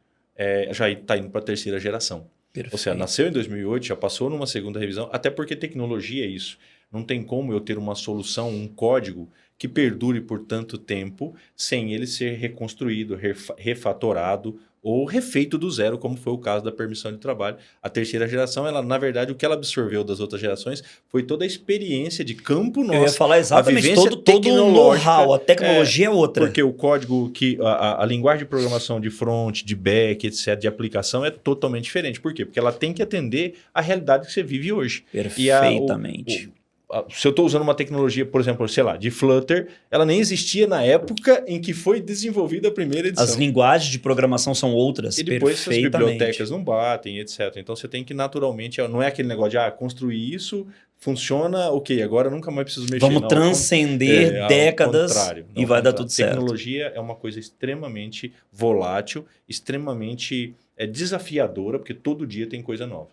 Speaker 2: já está indo para a terceira geração. Perfeito. Ou seja, nasceu em 2008, já passou numa segunda revisão, até porque tecnologia é isso. Não tem como eu ter uma solução, um código que perdure por tanto tempo sem ele ser reconstruído, refatorado ou refeito do zero, como foi o caso da permissão de trabalho. A terceira geração, ela, na verdade, o que ela absorveu das outras gerações foi toda a experiência de campo nossa.
Speaker 1: Eu ia falar exatamente,
Speaker 2: a
Speaker 1: todo o know-how, a tecnologia é outra.
Speaker 2: Porque o código, a linguagem de programação de front, de back, etc., de aplicação é totalmente diferente. Por quê? Porque ela tem que atender à realidade que você vive hoje.
Speaker 1: Perfeitamente.
Speaker 2: Se eu estou usando uma tecnologia, por exemplo, sei lá, de Flutter, ela nem existia na época em que foi desenvolvida a primeira edição.
Speaker 1: As linguagens de programação são outras,
Speaker 2: e depois as bibliotecas não batem, etc. Então você tem que naturalmente, não é aquele negócio de construir isso, funciona, ok, agora eu nunca mais preciso mexer.
Speaker 1: Vamos transcender décadas e vai dar tudo certo.
Speaker 2: Tecnologia é uma coisa extremamente volátil, extremamente desafiadora, porque todo dia tem coisa nova.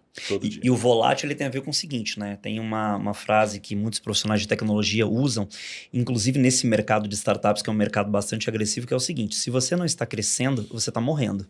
Speaker 1: E o volátil ele tem a ver com o seguinte, né? Tem uma frase que muitos profissionais de tecnologia usam, inclusive nesse mercado de startups, que é um mercado bastante agressivo, que é o seguinte: se você não está crescendo, você está morrendo.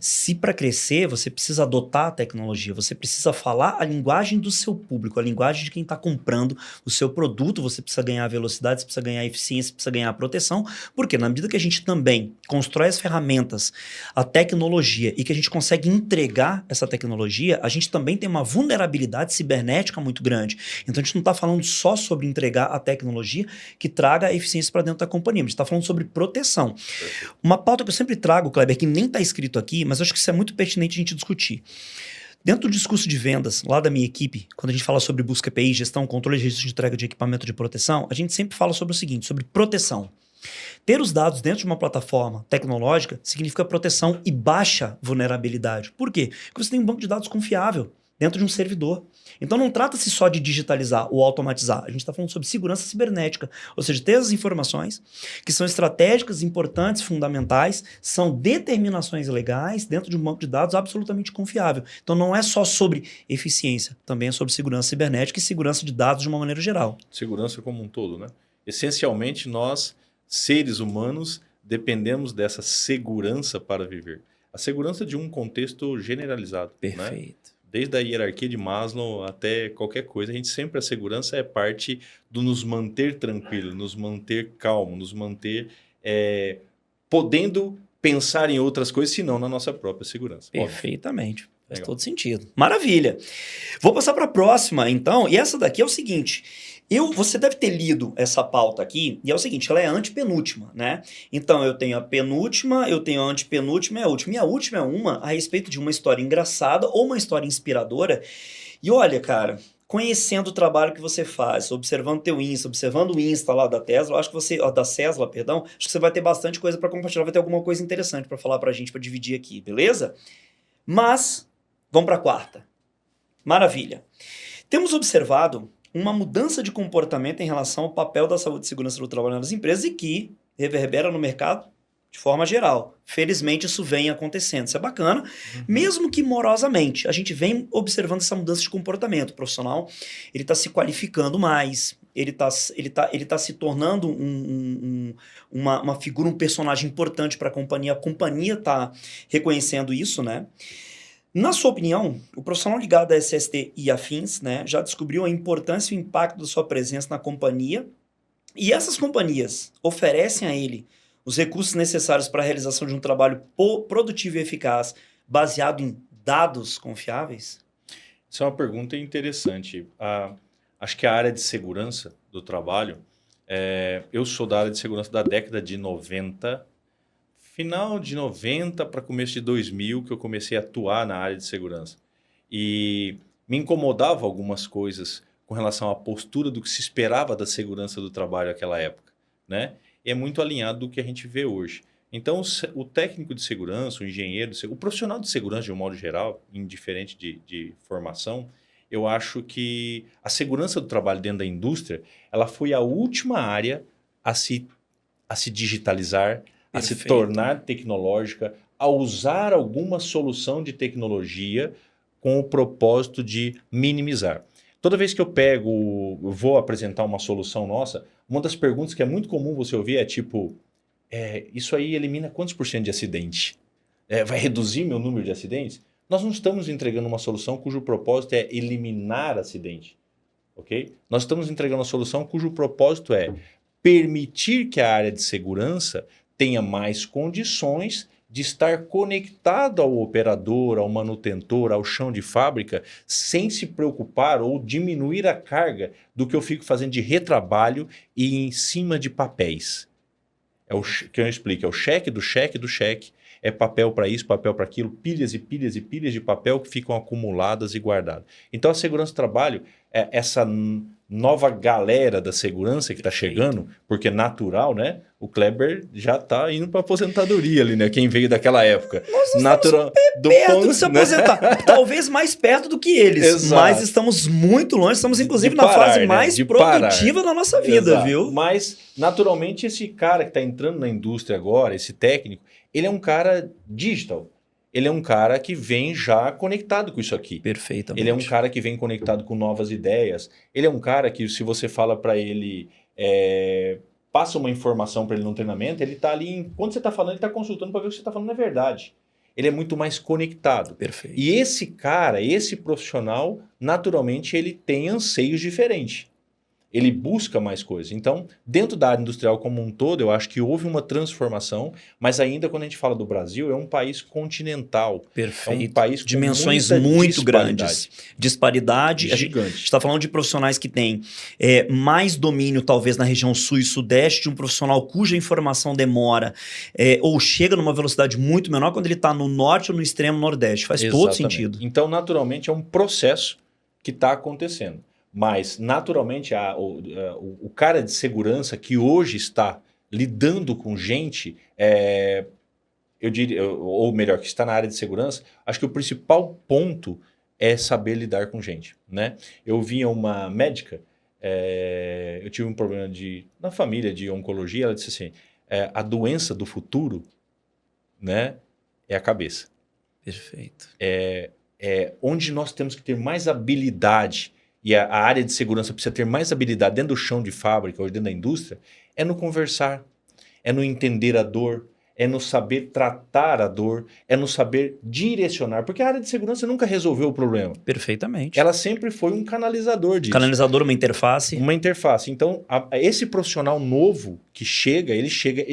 Speaker 1: Se para crescer, você precisa adotar a tecnologia, você precisa falar a linguagem do seu público, a linguagem de quem está comprando o seu produto, você precisa ganhar velocidade, você precisa ganhar eficiência, você precisa ganhar proteção, porque na medida que a gente também constrói as ferramentas, a tecnologia, e que a gente consegue entregar essa tecnologia, a gente também tem uma vulnerabilidade cibernética muito grande. Então a gente não está falando só sobre entregar a tecnologia que traga eficiência para dentro da companhia, a gente está falando sobre proteção. Uma pauta que eu sempre trago, Kleber, que nem está escrito aqui, mas eu acho que isso é muito pertinente a gente discutir. Dentro do discurso de vendas, lá da minha equipe, quando a gente fala sobre busca API, gestão, controle de registro de entrega de equipamento de proteção, a gente sempre fala sobre o seguinte, sobre proteção. Ter os dados dentro de uma plataforma tecnológica significa proteção e baixa vulnerabilidade. Por quê? Porque você tem um banco de dados confiável dentro de um servidor. Então não trata-se só de digitalizar ou automatizar. A gente está falando sobre segurança cibernética. Ou seja, ter as informações que são estratégicas, importantes, fundamentais, são determinações legais dentro de um banco de dados absolutamente confiável. Então não é só sobre eficiência, também é sobre segurança cibernética e segurança de dados de uma maneira geral.
Speaker 2: Segurança como um todo, né? Essencialmente, nós, seres humanos, dependemos dessa segurança para viver. A segurança de um contexto generalizado.
Speaker 1: Perfeito.
Speaker 2: Né? Desde a hierarquia de Maslow até qualquer coisa, a segurança é parte do nos manter tranquilo, nos manter calmo, nos manter podendo pensar em outras coisas, senão na nossa própria segurança.
Speaker 1: Perfeitamente. Faz todo sentido. Maravilha. Vou passar para a próxima, então. E essa daqui é o seguinte. Você deve ter lido essa pauta aqui, e é o seguinte, ela é a antepenúltima, né? Então, eu tenho a penúltima, eu tenho a antepenúltima e a última. E a última é uma a respeito de uma história engraçada ou uma história inspiradora. E olha, cara, conhecendo o trabalho que você faz, observando teu Insta, observando o Insta lá da Tesla, acho que você, da Cesla, perdão, acho que você vai ter bastante coisa para compartilhar, vai ter alguma coisa interessante para falar pra gente, para dividir aqui, beleza? Mas, vamos para a quarta. Maravilha. Temos observado uma mudança de comportamento em relação ao papel da saúde e segurança do trabalho nas empresas e que reverbera no mercado de forma geral. Felizmente isso vem acontecendo, isso é bacana, mesmo que morosamente. A gente vem observando essa mudança de comportamento. O profissional, ele está se qualificando mais, ele tá se tornando uma figura, um personagem importante para a companhia está reconhecendo isso, né? Na sua opinião, o profissional ligado a SST e afins, né, já descobriu a importância e o impacto da sua presença na companhia, e essas companhias oferecem a ele os recursos necessários para a realização de um trabalho produtivo e eficaz baseado em dados confiáveis?
Speaker 2: Isso é uma pergunta interessante. Acho que a área de segurança do trabalho, eu sou da área de segurança da década de 90, final de 90 para começo de 2000 que eu comecei a atuar na área de segurança. E me incomodava algumas coisas com relação à postura do que se esperava da segurança do trabalho naquela época, né? E é muito alinhado do que a gente vê hoje. Então, o técnico de segurança, o engenheiro, o profissional de segurança de um modo geral, indiferente de formação, eu acho que a segurança do trabalho dentro da indústria, ela foi a última área a se digitalizar, a se tornar tecnológica, a usar alguma solução de tecnologia com o propósito de minimizar. Toda vez que eu vou apresentar uma solução nossa, uma das perguntas que é muito comum você ouvir é tipo, isso aí elimina quantos por cento de acidente? Vai reduzir meu número de acidentes? Nós não estamos entregando uma solução cujo propósito é eliminar acidente. ok? Nós estamos entregando uma solução cujo propósito é permitir que a área de segurança tenha mais condições de estar conectado ao operador, ao manutentor, ao chão de fábrica, sem se preocupar ou diminuir a carga do que eu fico fazendo de retrabalho e em cima de papéis. É o que eu explico, é o cheque do cheque do cheque, é papel para isso, papel para aquilo, pilhas e pilhas e pilhas de papel que ficam acumuladas e guardadas. Então a segurança do trabalho é essa nova galera da segurança que está chegando, porque é natural, né? O Kleber já está indo para aposentadoria ali, né? Quem veio daquela época.
Speaker 1: Nós
Speaker 2: Natural,
Speaker 1: perto de se aposentar. Talvez mais perto do que eles.
Speaker 2: Exato.
Speaker 1: Mas estamos muito longe, estamos inclusive na fase mais produtiva da nossa vida,
Speaker 2: Exato.
Speaker 1: viu?
Speaker 2: Mas, naturalmente, esse cara que está entrando na indústria agora, esse técnico, ele é um cara digital. Ele é um cara que vem já conectado com isso aqui.
Speaker 1: Perfeitamente.
Speaker 2: Ele é um cara que vem conectado com novas ideias. Ele é um cara que, se você fala para ele, passa uma informação para ele no treinamento, ele está ali, quando você está falando, ele está consultando para ver o que você está falando é verdade. Ele é muito mais conectado.
Speaker 1: Perfeito.
Speaker 2: E esse cara, esse profissional, naturalmente, ele tem anseios diferentes. Ele busca mais coisas. Então, dentro da área industrial como um todo, eu acho que houve uma transformação, mas ainda quando a gente fala do Brasil, é um país continental.
Speaker 1: Perfeito.
Speaker 2: É um país com
Speaker 1: dimensões
Speaker 2: muita
Speaker 1: muito
Speaker 2: disparidade.
Speaker 1: grandes. Disparidade.
Speaker 2: Gigante.
Speaker 1: A gente está falando de profissionais que têm mais domínio, talvez, na região sul e sudeste, de um profissional cuja informação demora ou chega numa velocidade muito menor quando ele está no norte ou no extremo nordeste. Faz todo sentido.
Speaker 2: Então, naturalmente, é um processo que está acontecendo. Mas, naturalmente, o cara de segurança que hoje está lidando com gente, eu diria, ou melhor, que está na área de segurança, acho que o principal ponto é saber lidar com gente, né? Eu via uma médica, eu tive um problema na família de oncologia, ela disse assim, a doença do futuro, né, é a cabeça.
Speaker 1: Perfeito.
Speaker 2: Onde nós temos que ter mais habilidade e a área de segurança precisa ter mais habilidade dentro do chão de fábrica ou dentro da indústria, é no conversar, é no entender a dor, é no saber tratar a dor, é no saber direcionar, porque a área de segurança nunca resolveu o problema.
Speaker 1: Perfeitamente.
Speaker 2: Ela sempre foi um canalizador disso.
Speaker 1: Canalizador, uma interface.
Speaker 2: Uma interface. Então, esse profissional novo que chega, ele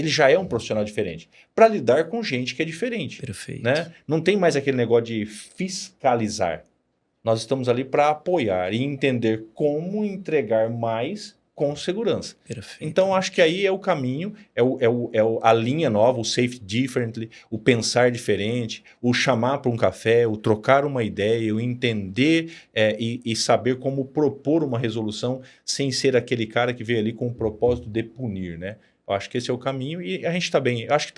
Speaker 2: já é um profissional diferente, para lidar com gente que é diferente.
Speaker 1: Perfeito.
Speaker 2: Né? Não tem mais aquele negócio de fiscalizar. Nós estamos ali para apoiar e entender como entregar mais com segurança.
Speaker 1: Perfeito.
Speaker 2: Então, acho que aí é o caminho, a linha nova, o Safe Differently, o pensar diferente, o chamar para um café, o trocar uma ideia, o entender e saber como propor uma resolução sem ser aquele cara que veio ali com o propósito de punir, né? Eu acho que esse é o caminho e a gente está bem. Eu acho que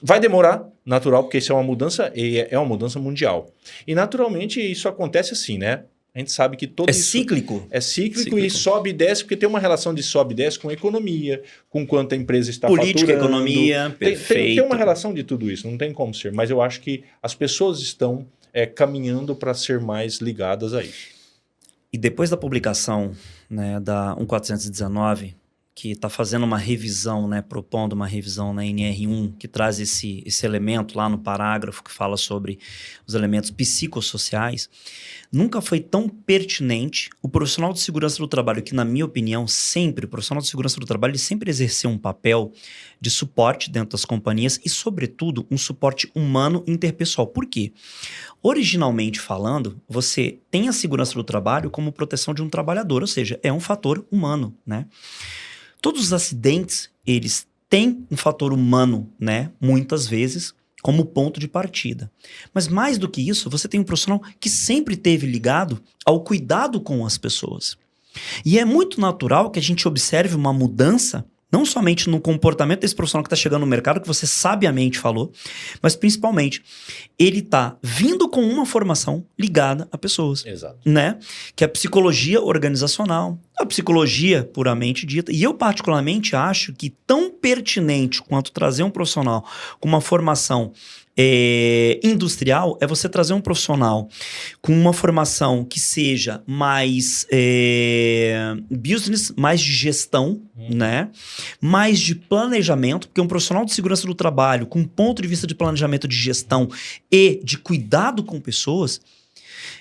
Speaker 2: vai demorar, natural, porque isso é uma mudança e é uma mudança mundial. E naturalmente isso acontece assim, né? A gente sabe que todo isso
Speaker 1: cíclico.
Speaker 2: É cíclico e sobe e desce, porque tem uma relação de sobe e desce com a economia, com quanto a empresa está
Speaker 1: política,
Speaker 2: faturando.
Speaker 1: economia, perfeito.
Speaker 2: Tem uma relação de tudo isso, não tem como ser. Mas eu acho que as pessoas estão caminhando para ser mais ligadas a isso.
Speaker 1: E depois da publicação, né, da 1419, que está fazendo uma revisão, né, propondo uma revisão na NR1, que traz esse elemento lá no parágrafo que fala sobre os elementos psicossociais, nunca foi tão pertinente o profissional de segurança do trabalho, que na minha opinião, sempre, o profissional de segurança do trabalho, ele sempre exerceu um papel de suporte dentro das companhias e, sobretudo, um suporte humano interpessoal. Por quê? Originalmente falando, você tem a segurança do trabalho como proteção de um trabalhador, ou seja, é um fator humano, né? Todos os acidentes, eles têm um fator humano, né? Muitas vezes, como ponto de partida. Mas mais do que isso, você tem um profissional que sempre esteve ligado ao cuidado com as pessoas. E é muito natural que a gente observe uma mudança, não somente no comportamento desse profissional que está chegando no mercado, que você sabiamente falou, mas principalmente, ele está vindo com uma formação ligada a pessoas.
Speaker 2: Exato.
Speaker 1: Né? Que é a psicologia organizacional, a psicologia puramente dita. E eu particularmente acho que tão pertinente quanto trazer um profissional com uma formação industrial é você trazer um profissional com uma formação que seja mais business, mais de gestão, né? Mais de planejamento, porque um profissional de segurança do trabalho com um ponto de vista de planejamento de gestão e de cuidado com pessoas,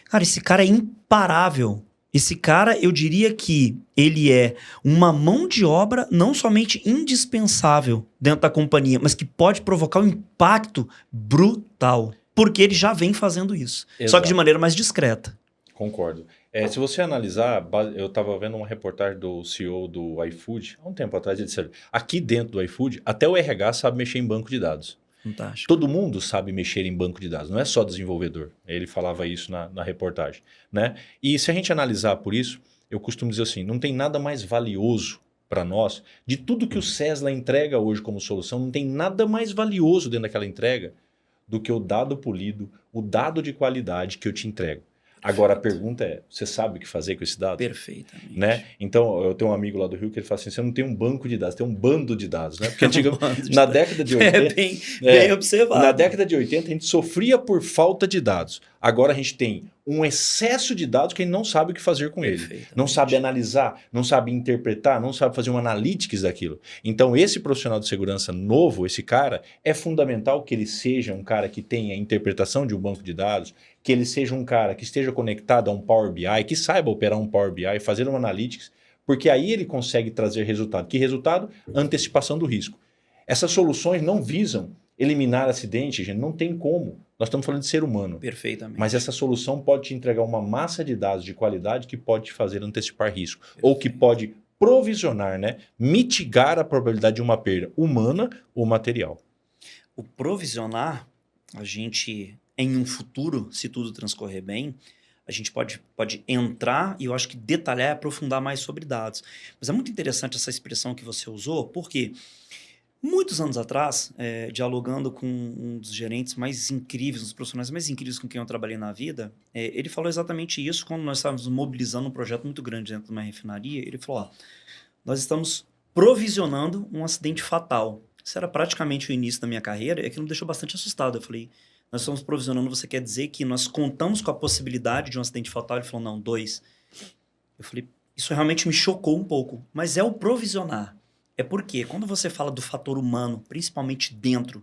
Speaker 1: cara, esse cara é imparável. Esse cara, eu diria que ele é uma mão de obra não somente indispensável dentro da companhia, mas que pode provocar um impacto brutal. Porque ele já vem fazendo isso.
Speaker 2: Exato.
Speaker 1: Só que de maneira mais discreta.
Speaker 2: Concordo. Se você analisar, eu estava vendo uma reportagem do CEO do iFood, há um tempo atrás, ele disse, aqui dentro do iFood, até o RH sabe mexer em banco de dados.
Speaker 1: Fantástico.
Speaker 2: Todo mundo sabe mexer em banco de dados, não é só desenvolvedor. Ele falava isso na reportagem, né? E se a gente analisar por isso, eu costumo dizer assim, não tem nada mais valioso para nós, de tudo que o Sesla entrega hoje como solução, não tem nada mais valioso dentro daquela entrega do que o dado polido, o dado de qualidade que eu te entrego. Agora a pergunta é, você sabe o que fazer com esse dado?
Speaker 1: Perfeitamente.
Speaker 2: Né? Então, eu tenho um amigo lá do Rio que ele fala assim, você não tem um banco de dados, tem um bando de dados. Né? Porque na década de 80...
Speaker 1: bem observado.
Speaker 2: Na década de 80, a gente sofria por falta de dados. Agora a gente tem um excesso de dados que a gente não sabe o que fazer com ele. Não sabe analisar, não sabe interpretar, não sabe fazer um analytics daquilo. Então, esse profissional de segurança novo, esse cara, é fundamental que ele seja um cara que tenha interpretação de um banco de dados, que ele seja um cara que esteja conectado a um Power BI, que saiba operar um Power BI, fazer um analytics, porque aí ele consegue trazer resultado. Que resultado? Antecipação do risco. Essas soluções não visam eliminar acidente, gente, não tem como. Nós estamos falando de ser humano.
Speaker 1: Perfeitamente.
Speaker 2: Mas essa solução pode te entregar uma massa de dados de qualidade que pode te fazer antecipar risco. Ou que pode provisionar, né? Mitigar a probabilidade de uma perda humana ou material.
Speaker 1: O provisionar, a gente, em um futuro, se tudo transcorrer bem, a gente pode entrar e eu acho que detalhar e aprofundar mais sobre dados. Mas é muito interessante essa expressão que você usou, porque muitos anos atrás, dialogando com um dos gerentes mais incríveis, um dos profissionais mais incríveis com quem eu trabalhei na vida, ele falou exatamente isso quando nós estávamos mobilizando um projeto muito grande dentro de uma refinaria. Ele falou, ó, nós estamos provisionando um acidente fatal. Isso era praticamente o início da minha carreira e aquilo me deixou bastante assustado. Eu falei, nós estamos provisionando, você quer dizer que nós contamos com a possibilidade de um acidente fatal? Ele falou, não, 2. Eu falei, isso realmente me chocou um pouco, mas é o provisionar. É porque quando você fala do fator humano, principalmente dentro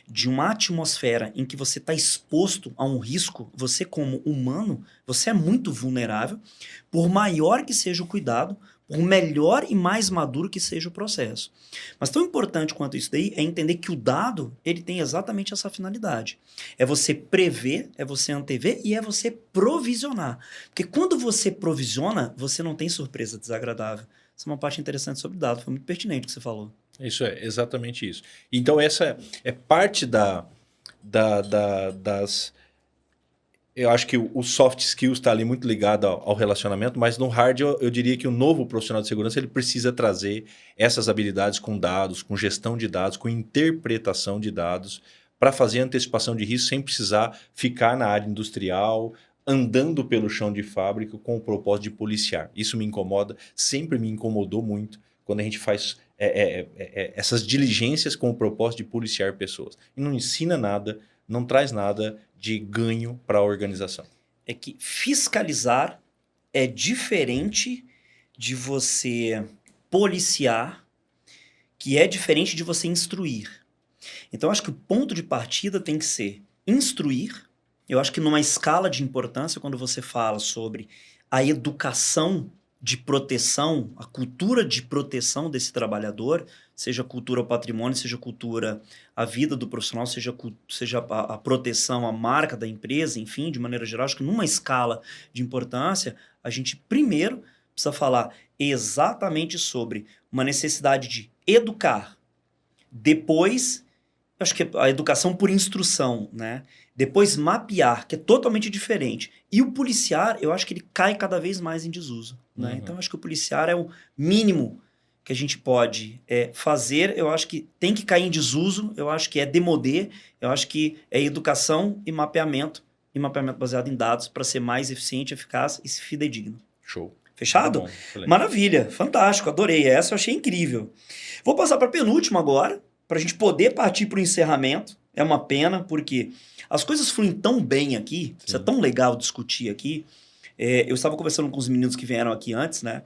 Speaker 1: de uma atmosfera em que você está exposto a um risco, você como humano, você é muito vulnerável, por maior que seja o cuidado, por melhor e mais maduro que seja o processo. Mas tão importante quanto isso daí é entender que o dado, ele tem exatamente essa finalidade. É você prever, é você antever e é você provisionar. Porque quando você provisiona, você não tem surpresa desagradável. Isso é uma parte interessante sobre dados, foi muito pertinente o que você falou.
Speaker 2: Isso é exatamente isso. Então essa é parte das... Eu acho que o soft skills está ali muito ligado ao relacionamento, mas no hard eu diria que o novo profissional de segurança ele precisa trazer essas habilidades com dados, com gestão de dados, com interpretação de dados, para fazer antecipação de risco sem precisar ficar na área industrial, andando pelo chão de fábrica com o propósito de policiar. Isso me incomoda, sempre me incomodou muito quando a gente faz essas diligências com o propósito de policiar pessoas. E não ensina nada, não traz nada de ganho para a organização.
Speaker 1: É que fiscalizar é diferente de você policiar, que é diferente de você instruir. Então, acho que o ponto de partida tem que ser instruir. Eu acho que numa escala de importância, quando você fala sobre a educação de proteção, a cultura de proteção desse trabalhador, seja cultura ao patrimônio, seja cultura à vida do profissional, seja a proteção à marca da empresa, enfim, de maneira geral, acho que numa escala de importância, a gente primeiro precisa falar exatamente sobre uma necessidade de educar. Depois, acho que a educação por instrução, né? Depois mapear, que é totalmente diferente. E o policiar, eu acho que ele cai cada vez mais em desuso. Né? Então, acho que o policiar é o mínimo que a gente pode fazer. Eu acho que tem que cair em desuso, eu acho que é demodê, eu acho que é educação e mapeamento baseado em dados para ser mais eficiente, eficaz e fidedigno.
Speaker 2: Show.
Speaker 1: Fechado?
Speaker 2: Tá bom,
Speaker 1: maravilha, fantástico, adorei. Essa eu achei incrível. Vou passar para a penúltima agora, para a gente poder partir para o encerramento. É uma pena, porque as coisas fluem tão bem aqui, isso é tão legal discutir aqui. Eu estava conversando com os meninos que vieram aqui antes, né?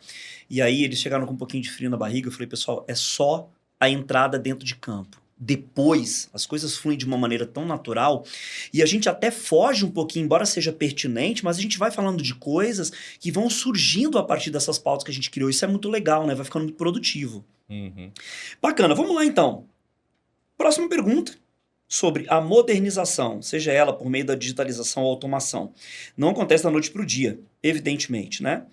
Speaker 1: E aí eles chegaram com um pouquinho de frio na barriga. Eu falei, pessoal, é só a entrada dentro de campo. depois, as coisas fluem de uma maneira tão natural e a gente até foge um pouquinho, embora seja pertinente, mas a gente vai falando de coisas que vão surgindo a partir dessas pautas que a gente criou. Isso é muito legal, né? Vai ficando muito produtivo. Bacana, vamos lá então. Próxima pergunta sobre a modernização, seja ela por meio da digitalização ou automação. Não acontece da noite para o dia, evidentemente, né?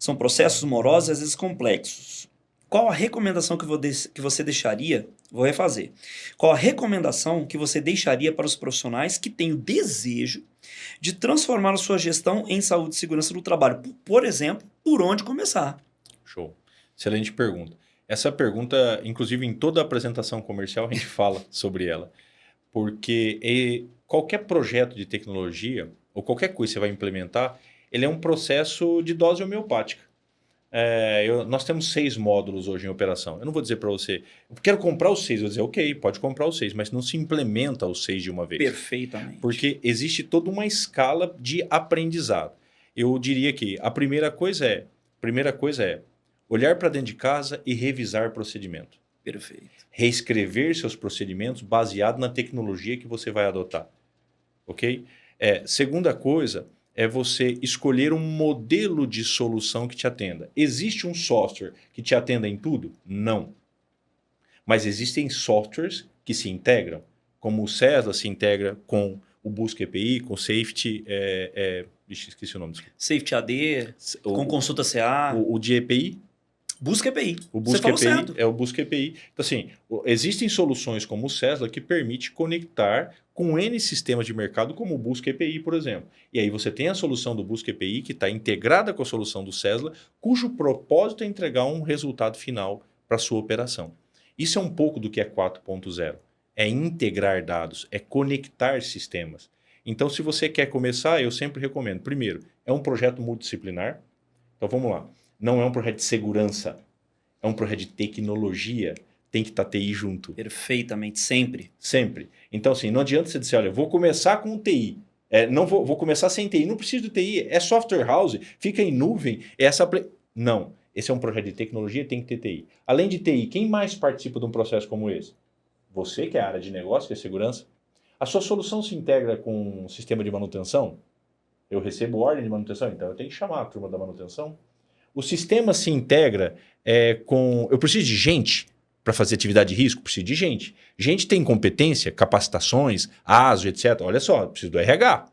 Speaker 1: São processos morosos e às vezes complexos. Qual a recomendação que você deixaria? Vou refazer. Qual a recomendação que você deixaria para os profissionais que têm o desejo de transformar a sua gestão em saúde e segurança do trabalho? Por exemplo, por onde começar?
Speaker 2: Show. Excelente pergunta. Essa pergunta, inclusive em toda a apresentação comercial, a gente fala sobre ela. Porque qualquer projeto de tecnologia, ou qualquer coisa que você vai implementar, ele é um processo de dose homeopática. Nós temos 6 módulos hoje em operação. Eu não vou dizer para você, eu quero comprar os 6. Eu vou dizer, ok, pode comprar os 6, mas não se implementa os 6 de uma vez.
Speaker 1: Perfeitamente.
Speaker 2: Porque existe toda uma escala de aprendizado. Eu diria que a primeira coisa é olhar para dentro de casa e revisar procedimento.
Speaker 1: Perfeito.
Speaker 2: Reescrever seus procedimentos baseado na tecnologia que você vai adotar. Ok? Segunda coisa é você escolher um modelo de solução que te atenda. Existe um software que te atenda em tudo? Não. Mas existem softwares que se integram, como o Cesla se integra com o Busca EPI, com o Safety... esqueci o nome.
Speaker 1: Safety AD, com Consulta CA.
Speaker 2: O de EPI.
Speaker 1: Busca EPI.
Speaker 2: O Busca EPI
Speaker 1: certo.
Speaker 2: é o Busca EPI. Então, assim, existem soluções como o Cesla que permite conectar com N sistemas de mercado, como o Busca EPI, por exemplo. E aí você tem a solução do Busca EPI que está integrada com a solução do Cesla, cujo propósito é entregar um resultado final para a sua operação. Isso é um pouco do que é 4.0. É integrar dados, é conectar sistemas. Então, se você quer começar, eu sempre recomendo. Primeiro, é um projeto multidisciplinar. Então, vamos lá. Não é um projeto de segurança, é um projeto de tecnologia. Tem que estar TI junto.
Speaker 1: Perfeitamente, sempre.
Speaker 2: Sempre. Então, assim, não adianta você dizer, olha, vou começar com TI. Não vou começar sem TI. Não preciso de TI. É software house, fica em nuvem. Não. Esse é um projeto de tecnologia, tem que ter TI. Além de TI, quem mais participa de um processo como esse? Você, que é a área de negócio, que é segurança. A sua solução se integra com um sistema de manutenção? Eu recebo ordem de manutenção, então eu tenho que chamar a turma da manutenção. O sistema se integra com... Eu preciso de gente para fazer atividade de risco? Preciso de gente. Gente tem competência, capacitações, ASO, etc. Olha só, preciso do RH.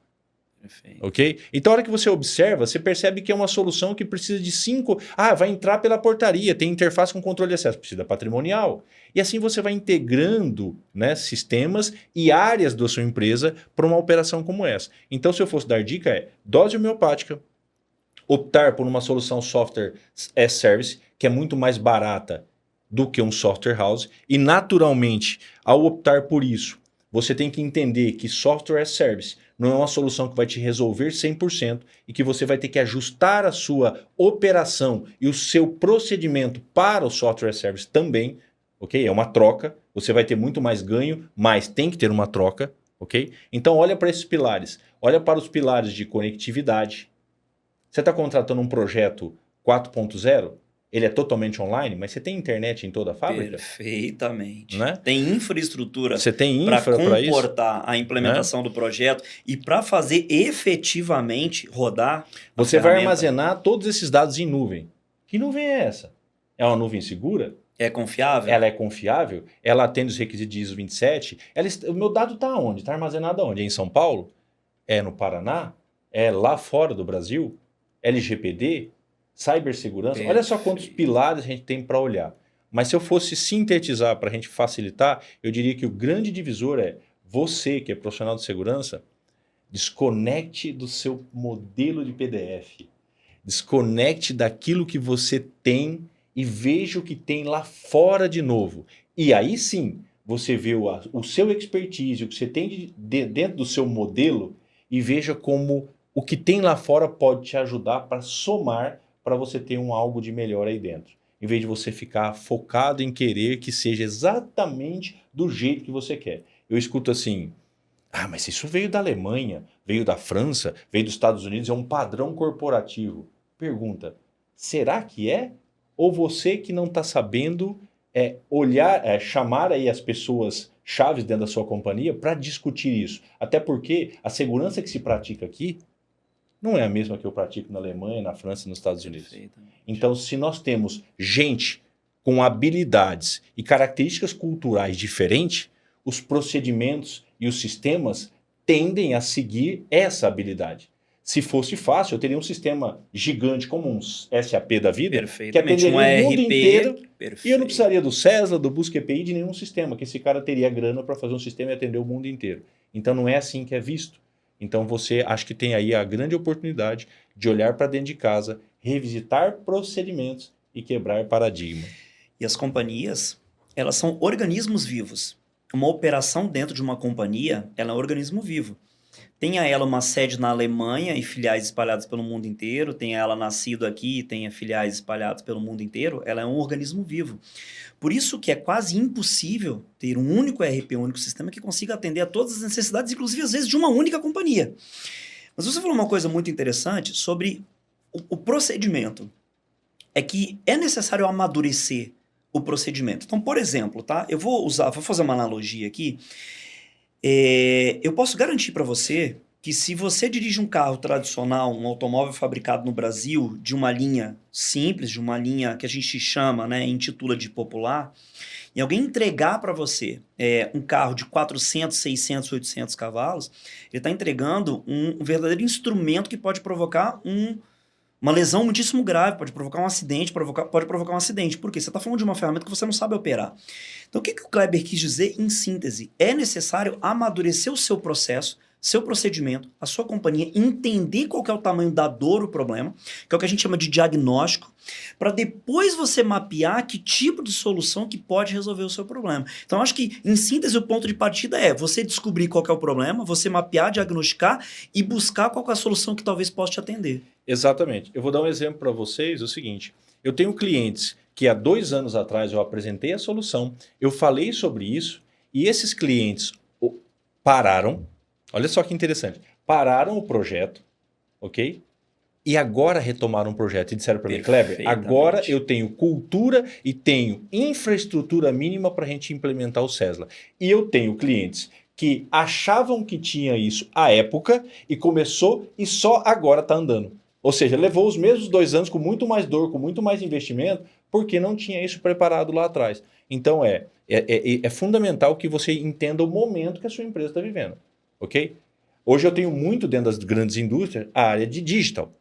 Speaker 1: Perfeito.
Speaker 2: Ok? Então, a hora que você observa, você percebe que é uma solução que precisa de 5... vai entrar pela portaria, tem interface com controle de acesso, precisa da patrimonial. E assim você vai integrando, né, sistemas e áreas da sua empresa para uma operação como essa. Então, se eu fosse dar dica, dose homeopática, optar por uma solução software as service, que é muito mais barata do que um software house. E, naturalmente, ao optar por isso, você tem que entender que software as service não é uma solução que vai te resolver 100% e que você vai ter que ajustar a sua operação e o seu procedimento para o software as service também. Ok? É uma troca. Você vai ter muito mais ganho, mas tem que ter uma troca. Ok? Então, olha para esses pilares. Olha para os pilares de conectividade. Você está contratando um projeto 4.0, ele é totalmente online, mas você tem internet em toda a fábrica?
Speaker 1: Perfeitamente.
Speaker 2: Né?
Speaker 1: Tem infraestrutura
Speaker 2: para
Speaker 1: comportar a implementação do projeto e para fazer efetivamente rodar.
Speaker 2: Você vai armazenar todos esses dados em nuvem. Que nuvem é essa? É uma nuvem segura?
Speaker 1: É confiável?
Speaker 2: Ela é confiável? Ela atende os requisitos de ISO 27? O meu dado está onde? Está armazenado onde? É em São Paulo? É no Paraná? É lá fora do Brasil? LGPD, cibersegurança, olha só quantos pilares a gente tem para olhar. Mas se eu fosse sintetizar para a gente facilitar, eu diria que o grande divisor é você, que é profissional de segurança, desconecte do seu modelo de PDF. Desconecte daquilo que você tem e veja o que tem lá fora de novo. E aí sim, você vê o seu expertise, o que você tem dentro do seu modelo e veja como o que tem lá fora pode te ajudar para somar para você ter algo de melhor aí dentro. Em vez de você ficar focado em querer que seja exatamente do jeito que você quer. Eu escuto assim, mas isso veio da Alemanha, veio da França, veio dos Estados Unidos, é um padrão corporativo. Pergunta, será que é? Ou você que não está sabendo olhar, chamar aí as pessoas chaves dentro da sua companhia para discutir isso. Até porque a segurança que se pratica aqui não é a mesma que eu pratico na Alemanha, na França e nos Estados Unidos. Então, se nós temos gente com habilidades e características culturais diferentes, os procedimentos e os sistemas tendem a seguir essa habilidade. Se fosse fácil, eu teria um sistema gigante como um SAP da vida, que atenderia o mundo inteiro, e eu não precisaria do Cesla, do Busca EPI, de nenhum sistema, que esse cara teria grana para fazer um sistema e atender o mundo inteiro. Então, não é assim que é visto. Então, você acho que tem aí a grande oportunidade de olhar para dentro de casa, revisitar procedimentos e quebrar paradigma.
Speaker 1: E as companhias, elas são organismos vivos. Uma operação dentro de uma companhia, ela é um organismo vivo. Tenha ela uma sede na Alemanha e filiais espalhadas pelo mundo inteiro, tenha ela nascido aqui e tenha filiais espalhadas pelo mundo inteiro, ela é um organismo vivo. Por isso que é quase impossível ter um único ERP, um único sistema que consiga atender a todas as necessidades, inclusive às vezes de uma única companhia. Mas você falou uma coisa muito interessante sobre o procedimento. É que é necessário amadurecer o procedimento. Então, por exemplo, tá? Vou fazer uma analogia aqui. Eu posso garantir para você que se você dirige um carro tradicional, um automóvel fabricado no Brasil, de uma linha simples, de uma linha que a gente chama, né, intitula de popular, e alguém entregar para você um carro de 400, 600, 800 cavalos, ele está entregando um verdadeiro instrumento que pode provocar uma lesão muitíssimo grave, pode provocar um acidente, pode provocar um acidente. Por quê? Você está falando de uma ferramenta que você não sabe operar. Então, o que o Kleber quis dizer em síntese? É necessário amadurecer o seu processo, seu procedimento, a sua companhia, entender qual que é o tamanho da dor, o problema, que é o que a gente chama de diagnóstico, para depois você mapear que tipo de solução que pode resolver o seu problema. Então, acho que, em síntese, o ponto de partida é você descobrir qual que é o problema, você mapear, diagnosticar e buscar qual que é a solução que talvez possa te atender.
Speaker 2: Exatamente. Eu vou dar um exemplo para vocês, o seguinte, eu tenho clientes que há 2 anos atrás eu apresentei a solução, eu falei sobre isso, e esses clientes pararam, olha só que interessante, pararam o projeto, ok? E agora retomaram o projeto e disseram para mim, Kleber, agora eu tenho cultura e tenho infraestrutura mínima para a gente implementar o Cesla. E eu tenho clientes que achavam que tinha isso à época e começou e só agora está andando. Ou seja, levou os mesmos 2 anos com muito mais dor, com muito mais investimento, porque não tinha isso preparado lá atrás. Então é fundamental que você entenda o momento que a sua empresa está vivendo. Ok? Hoje eu tenho muito dentro das grandes indústrias a área de digital.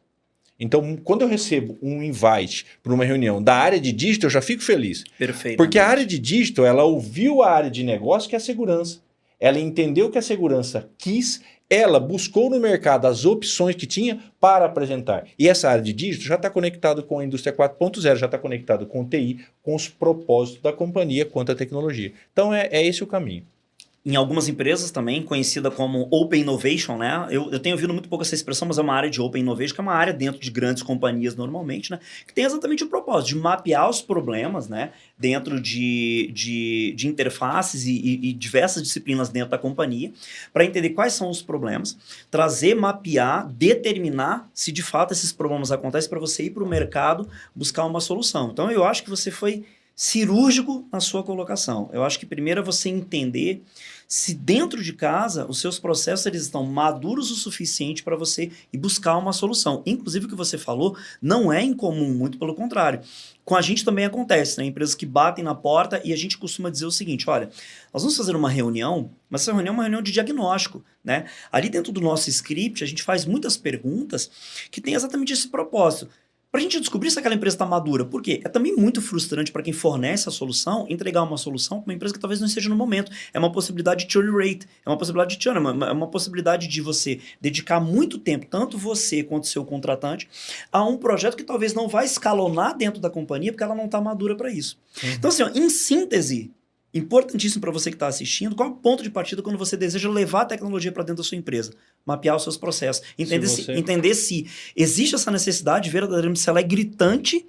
Speaker 2: Então, quando eu recebo um invite para uma reunião da área de digital, eu já fico feliz.
Speaker 1: Perfeito.
Speaker 2: Porque a área de digital, ela ouviu a área de negócio que é a segurança. Ela entendeu que a segurança quis, ela buscou no mercado as opções que tinha para apresentar. E essa área de digital já está conectada com a indústria 4.0, já está conectada com o TI, com os propósitos da companhia quanto à tecnologia. Então, é esse o caminho.
Speaker 1: Em algumas empresas também, conhecida como Open Innovation, né? Eu tenho ouvido muito pouco essa expressão, mas é uma área de Open Innovation, que é uma área dentro de grandes companhias normalmente, né? Que tem exatamente o propósito de mapear os problemas, né? Dentro de interfaces e diversas disciplinas dentro da companhia, para entender quais são os problemas, trazer, mapear, determinar se de fato esses problemas acontecem para você ir para o mercado buscar uma solução. Então, eu acho que você foi cirúrgico na sua colocação. Eu acho que primeiro é você entender se dentro de casa os seus processos eles estão maduros o suficiente para você ir buscar uma solução. Inclusive o que você falou não é incomum, muito pelo contrário. Com a gente também acontece, né? Empresas que batem na porta e a gente costuma dizer o seguinte, olha, nós vamos fazer uma reunião, mas essa reunião é uma reunião de diagnóstico, né? Ali dentro do nosso script a gente faz muitas perguntas que têm exatamente esse propósito. Para a gente descobrir se aquela empresa está madura. Por quê? É também muito frustrante para quem fornece a solução entregar uma solução para uma empresa que talvez não esteja no momento. É uma possibilidade de churn rate, é uma possibilidade de churn, é uma possibilidade de você dedicar muito tempo, tanto você quanto o seu contratante, a um projeto que talvez não vai escalonar dentro da companhia porque ela não está madura para isso. Então, assim, ó, em síntese, importantíssimo para você que está assistindo, qual é o ponto de partida quando você deseja levar a tecnologia para dentro da sua empresa? Mapear os seus processos. Entender se existe essa necessidade, verdadeiramente se ela é gritante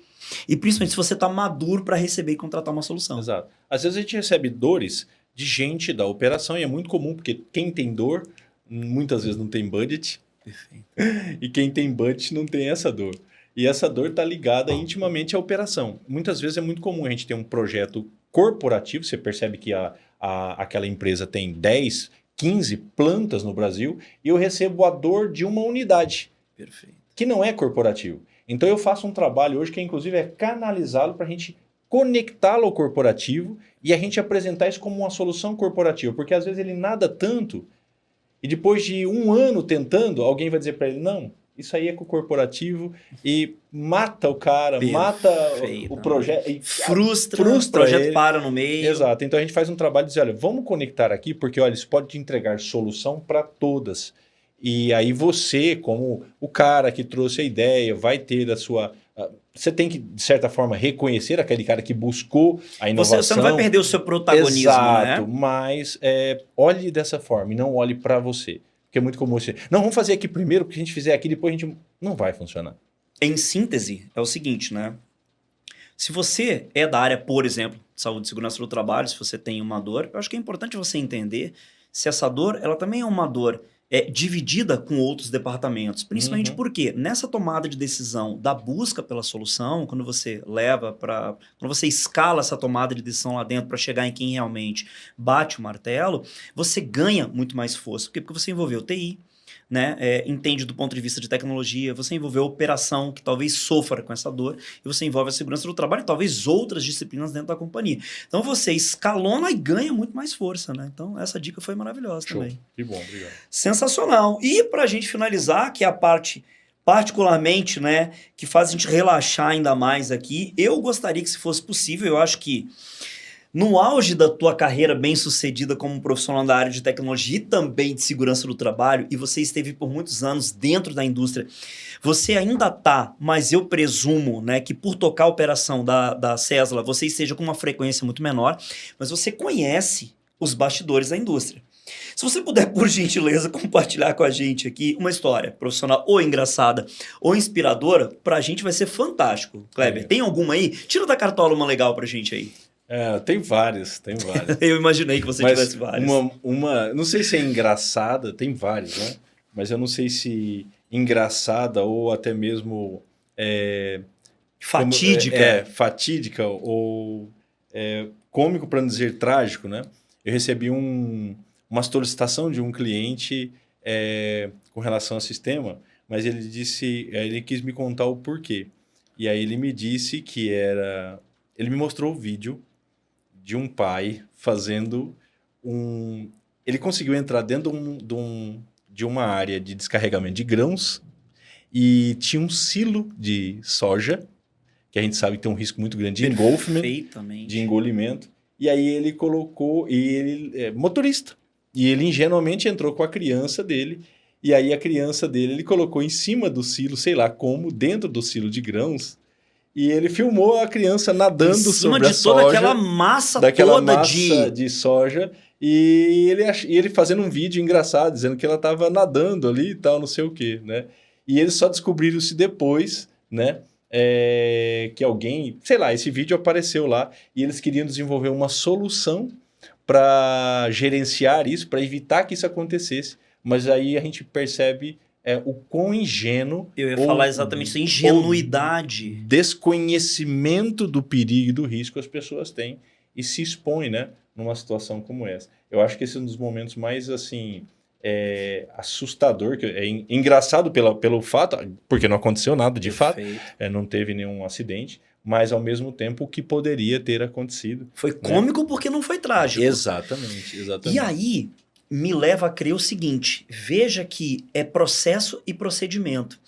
Speaker 1: e principalmente se você está maduro para receber e contratar uma solução.
Speaker 2: Exato. Às vezes a gente recebe dores de gente da operação e é muito comum, porque quem tem dor, muitas vezes não tem budget. Perfeito. E quem tem budget não tem essa dor. E essa dor está ligada intimamente à operação. Muitas vezes é muito comum a gente ter um projeto corporativo, você percebe que a aquela empresa tem 10, 15 plantas no Brasil e eu recebo a dor de uma unidade.
Speaker 1: Perfeito.
Speaker 2: Que não é corporativo. Então eu faço um trabalho hoje que inclusive é canalizá-lo para a gente conectá-lo ao corporativo e a gente apresentar isso como uma solução corporativa, porque às vezes ele nada tanto e depois de um ano tentando, alguém vai dizer para ele, não, isso aí é com o corporativo e mata o cara, mata o projeto.
Speaker 1: Frustra o projeto
Speaker 2: ele.
Speaker 1: para no meio.
Speaker 2: Exato. Então a gente faz um trabalho de dizer, olha, vamos conectar aqui, porque olha, isso pode te entregar solução para todas. E aí você, como o cara que trouxe a ideia, vai ter a sua... Você tem que, de certa forma, reconhecer aquele cara que buscou a inovação.
Speaker 1: Você não vai perder o seu protagonismo,
Speaker 2: exato,
Speaker 1: né?
Speaker 2: Mas olhe dessa forma e não olhe para você. Porque é muito comum você... Não, vamos fazer aqui primeiro, porque a gente fizer aqui, depois a gente... Não vai funcionar.
Speaker 1: Em síntese, é o seguinte, né? Se você é da área, por exemplo, de saúde e segurança do trabalho, se você tem uma dor, eu acho que é importante você entender se essa dor, ela também é uma dor dividida com outros departamentos. Principalmente porque nessa tomada de decisão da busca pela solução, quando você quando você escala essa tomada de decisão lá dentro para chegar em quem realmente bate o martelo, você ganha muito mais força. Por quê? Porque você envolveu TI, né? Entende do ponto de vista de tecnologia, você envolveu a operação, que talvez sofra com essa dor, e você envolve a segurança do trabalho e talvez outras disciplinas dentro da companhia. Então você escalona e ganha muito mais força, né? Então essa dica foi maravilhosa.
Speaker 2: Show.
Speaker 1: Também.
Speaker 2: Que bom, obrigado.
Speaker 1: Sensacional. E para a gente finalizar, que é a parte particularmente, né, que faz a gente relaxar ainda mais aqui, eu gostaria que, se fosse possível, eu acho que no auge da tua carreira bem-sucedida como profissional da área de tecnologia e também de segurança do trabalho, e você esteve por muitos anos dentro da indústria, você ainda está, mas eu presumo, né, que por tocar a operação da Cesla, você esteja com uma frequência muito menor, mas você conhece os bastidores da indústria. Se você puder, por gentileza, compartilhar com a gente aqui uma história profissional ou engraçada ou inspiradora, pra gente vai ser fantástico. Kleber, tem alguma aí? Tira da cartola uma legal pra gente aí.
Speaker 2: Tem várias.
Speaker 1: Eu imaginei que você tivesse várias.
Speaker 2: Não sei se é engraçada, tem várias, né? Mas eu não sei se engraçada ou até mesmo...
Speaker 1: fatídica.
Speaker 2: Fatídica ou cômico, para não dizer trágico, né? Eu recebi uma solicitação de um cliente com relação ao sistema, mas ele quis me contar o porquê. E aí ele me disse que ele me mostrou o vídeo de um pai fazendo ele conseguiu entrar dentro de uma área de descarregamento de grãos e tinha um silo de soja, que a gente sabe que tem um risco muito grande de engolfamento, de engolimento. E aí ele colocou, e ele é motorista, e ele ingenuamente entrou com a criança dele, e aí a criança dele ele colocou em cima do silo, sei lá como, dentro do silo de grãos, e ele filmou a criança nadando sobre a soja.
Speaker 1: Toda aquela massa
Speaker 2: de soja, e ele fazendo um vídeo engraçado, dizendo que ela estava nadando ali e tal, não sei o quê, né? E eles só descobriram isso depois, né? Que alguém, sei lá, esse vídeo apareceu lá e eles queriam desenvolver uma solução para gerenciar isso, para evitar que isso acontecesse. Mas aí a gente percebe o quão ingênuo...
Speaker 1: Eu ia falar exatamente isso, ingenuidade.
Speaker 2: Desconhecimento do perigo e do risco as pessoas têm e se expõem, né, numa situação como essa. Eu acho que esse é um dos momentos mais, assim... assustador, engraçado pelo fato, porque não aconteceu nada de fato, não teve nenhum acidente, mas ao mesmo tempo o que poderia ter acontecido.
Speaker 1: Foi cômico, né? Porque não foi trágico.
Speaker 2: Exatamente.
Speaker 1: E aí me leva a crer o seguinte, veja que é processo e procedimento.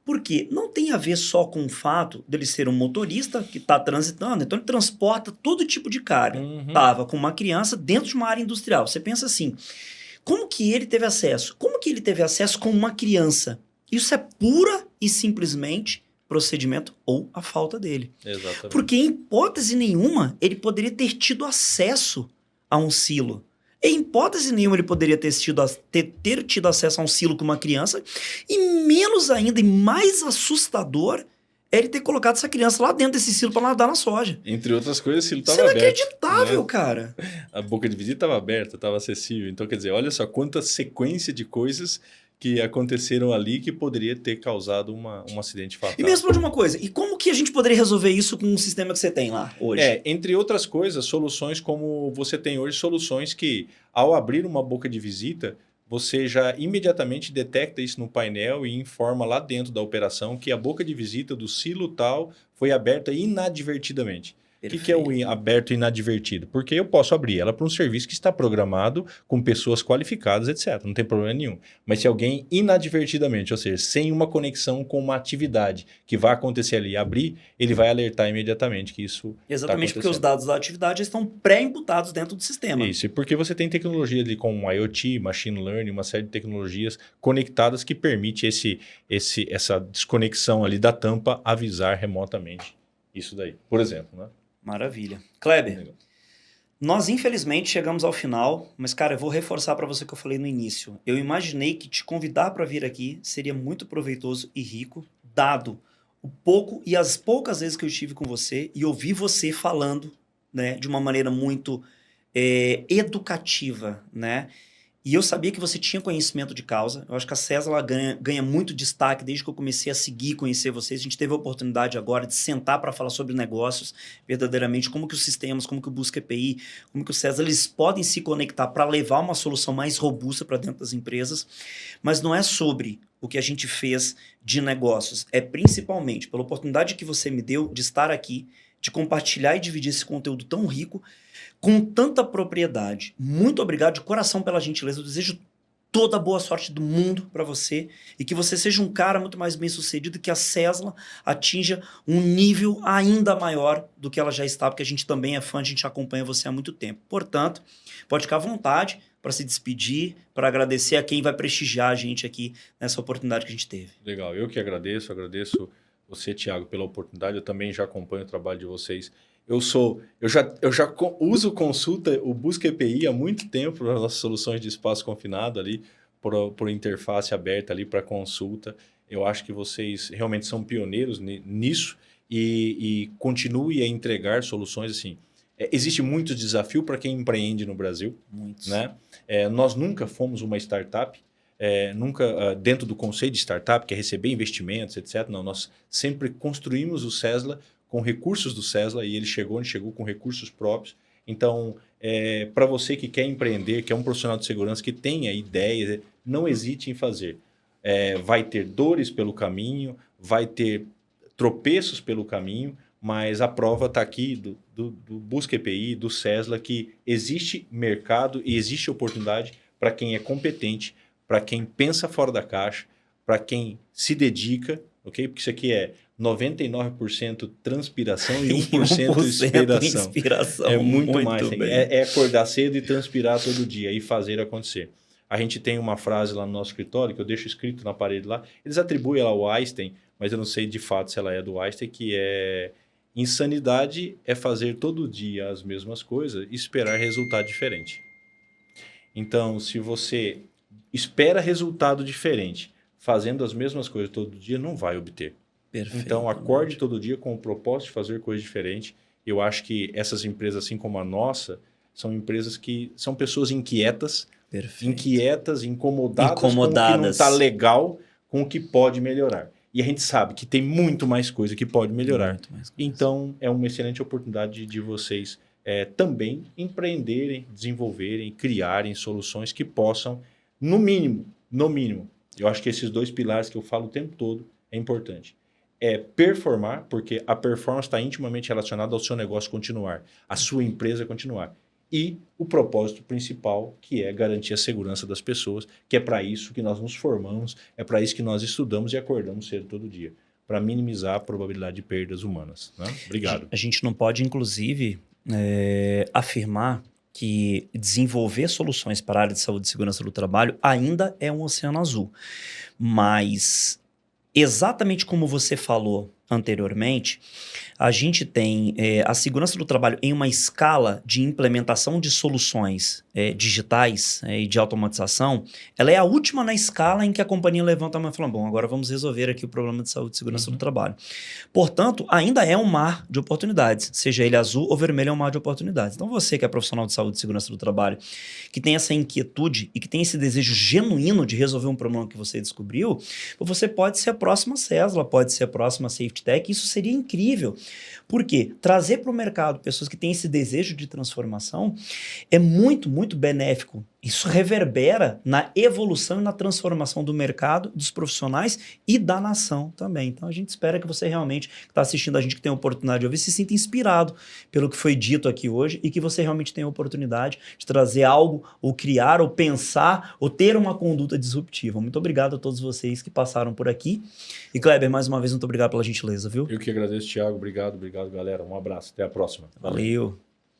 Speaker 1: Porque não tem a ver só com o fato dele ser um motorista que está transitando, então ele transporta todo tipo de carga. Estava com uma criança dentro de uma área industrial. Você pensa assim, como que ele teve acesso? Como que ele teve acesso com uma criança? Isso é pura e simplesmente procedimento ou a falta dele.
Speaker 2: Exatamente.
Speaker 1: Porque em hipótese nenhuma ele poderia ter tido acesso a um silo. Em hipótese nenhuma ele poderia ter tido acesso a um silo com uma criança e menos ainda e mais assustador é ele ter colocado essa criança lá dentro desse silo para nadar na soja.
Speaker 2: Entre outras coisas, o silo estava aberto.
Speaker 1: Isso é inacreditável, né? Cara.
Speaker 2: A boca de visita estava aberta, estava acessível. Então, quer dizer, olha só quanta sequência de coisas que aconteceram ali que poderia ter causado um acidente fatal.
Speaker 1: E me responde uma coisa, e como que a gente poderia resolver isso com o sistema que você tem lá hoje?
Speaker 2: Entre outras coisas, soluções como você tem hoje, soluções que, ao abrir uma boca de visita, você já imediatamente detecta isso no painel e informa lá dentro da operação que a boca de visita do silo tal foi aberta inadvertidamente. O que é o aberto inadvertido? Porque eu posso abrir ela para um serviço que está programado com pessoas qualificadas, etc. Não tem problema nenhum. Mas se alguém inadvertidamente, ou seja, sem uma conexão com uma atividade que vai acontecer ali abrir, ele vai alertar imediatamente que isso
Speaker 1: Exatamente, porque os dados da atividade estão pré-imputados dentro do sistema.
Speaker 2: Isso, e porque você tem tecnologia ali como IoT, Machine Learning, uma série de tecnologias conectadas que permite essa desconexão ali da tampa avisar remotamente isso daí, por exemplo, né?
Speaker 1: Maravilha. Kleber, nós infelizmente chegamos ao final, mas cara, eu vou reforçar para você o que eu falei no início. Eu imaginei que te convidar para vir aqui seria muito proveitoso e rico, dado o pouco e as poucas vezes que eu estive com você e ouvi você falando, né, de uma maneira muito educativa, né? E eu sabia que você tinha conhecimento de causa. Eu acho que a César ela ganha muito destaque desde que eu comecei a seguir, conhecer vocês. A gente teve a oportunidade agora de sentar para falar sobre negócios, verdadeiramente, como que os sistemas, como que o Busca EPI, como que o César, eles podem se conectar para levar uma solução mais robusta para dentro das empresas. Mas não é sobre o que a gente fez de negócios. É principalmente pela oportunidade que você me deu de estar aqui, de compartilhar e dividir esse conteúdo tão rico, com tanta propriedade. Muito obrigado de coração pela gentileza. Eu desejo toda a boa sorte do mundo para você e que você seja um cara muito mais bem sucedido e que a Cesla atinja um nível ainda maior do que ela já está, porque a gente também é fã, a gente acompanha você há muito tempo. Portanto, pode ficar à vontade para se despedir, para agradecer a quem vai prestigiar a gente aqui nessa oportunidade que a gente teve.
Speaker 2: Legal, eu que agradeço você, Thiago, pela oportunidade. Eu também já acompanho o trabalho de vocês. Eu já uso consulta, o Busca EPI há muito tempo nas nossas soluções de espaço confinado ali, por interface aberta ali para consulta. Eu acho que vocês realmente são pioneiros nisso e continue a entregar soluções assim. Existe muito desafio para quem empreende no Brasil.
Speaker 1: Muitos.
Speaker 2: Né? Nós nunca fomos uma startup, nunca dentro do conceito de startup, que é receber investimentos, etc. Não, nós sempre construímos o Cesla com recursos do Cesla e ele chegou com recursos próprios. Então, para você que quer empreender, que é um profissional de segurança, que tenha ideias, não hesite em fazer. Vai ter dores pelo caminho, vai ter tropeços pelo caminho, mas a prova está aqui do Busca EPI, do Cesla, que existe mercado e existe oportunidade para quem é competente, para quem pensa fora da caixa, para quem se dedica, ok? Porque isso aqui é 99% transpiração e 1% inspiração. É muito mais. É acordar cedo e transpirar todo dia e fazer acontecer. A gente tem uma frase lá no nosso escritório, que eu deixo escrito na parede lá. Eles atribuem ela ao Einstein, mas eu não sei de fato se ela é do Einstein, que é: insanidade é fazer todo dia as mesmas coisas e esperar resultado diferente. Então, se você espera resultado diferente fazendo as mesmas coisas todo dia, não vai obter. Perfeito. Então, acorde todo dia com o propósito de fazer coisas diferentes. Eu acho que essas empresas, assim como a nossa, são empresas que são pessoas inquietas, incomodadas com o que não está legal, com o que pode melhorar. E a gente sabe que tem muito mais coisa que pode melhorar. Então, é uma excelente oportunidade de vocês também empreenderem, desenvolverem, criarem soluções que possam, no mínimo, eu acho que esses dois pilares que eu falo o tempo todo é importante. Performar, porque a performance está intimamente relacionada ao seu negócio continuar, a sua empresa continuar. E o propósito principal, que é garantir a segurança das pessoas, que é para isso que nós nos formamos, é para isso que nós estudamos e acordamos cedo todo dia, para minimizar a probabilidade de perdas humanas. Né? Obrigado.
Speaker 1: A gente não pode, inclusive, afirmar que desenvolver soluções para a área de saúde e segurança do trabalho ainda é um oceano azul. Mas, exatamente como você falou anteriormente, a gente tem a segurança do trabalho em uma escala de implementação de soluções digitais e de automatização, ela é a última na escala em que a companhia levanta a mão e fala, bom, agora vamos resolver aqui o problema de saúde e segurança do trabalho. Portanto, ainda é um mar de oportunidades, seja ele azul ou vermelho, é um mar de oportunidades. Então você que é profissional de saúde e segurança do trabalho, que tem essa inquietude e que tem esse desejo genuíno de resolver um problema que você descobriu, você pode ser a próxima Cesla, pode ser a próxima Safety Tech, isso seria incrível. Por quê? Trazer para o mercado pessoas que têm esse desejo de transformação é muito, muito benéfico. Isso reverbera na evolução e na transformação do mercado, dos profissionais e da nação também. Então a gente espera que você realmente, que está assistindo a gente, que tem a oportunidade de ouvir, se sinta inspirado pelo que foi dito aqui hoje e que você realmente tenha a oportunidade de trazer algo, ou criar, ou pensar, ou ter uma conduta disruptiva. Muito obrigado a todos vocês que passaram por aqui. E Kleber, mais uma vez, muito obrigado pela gentileza, viu?
Speaker 2: Eu que agradeço, Thiago. Obrigado, galera. Um abraço. Até a próxima.
Speaker 1: Valeu.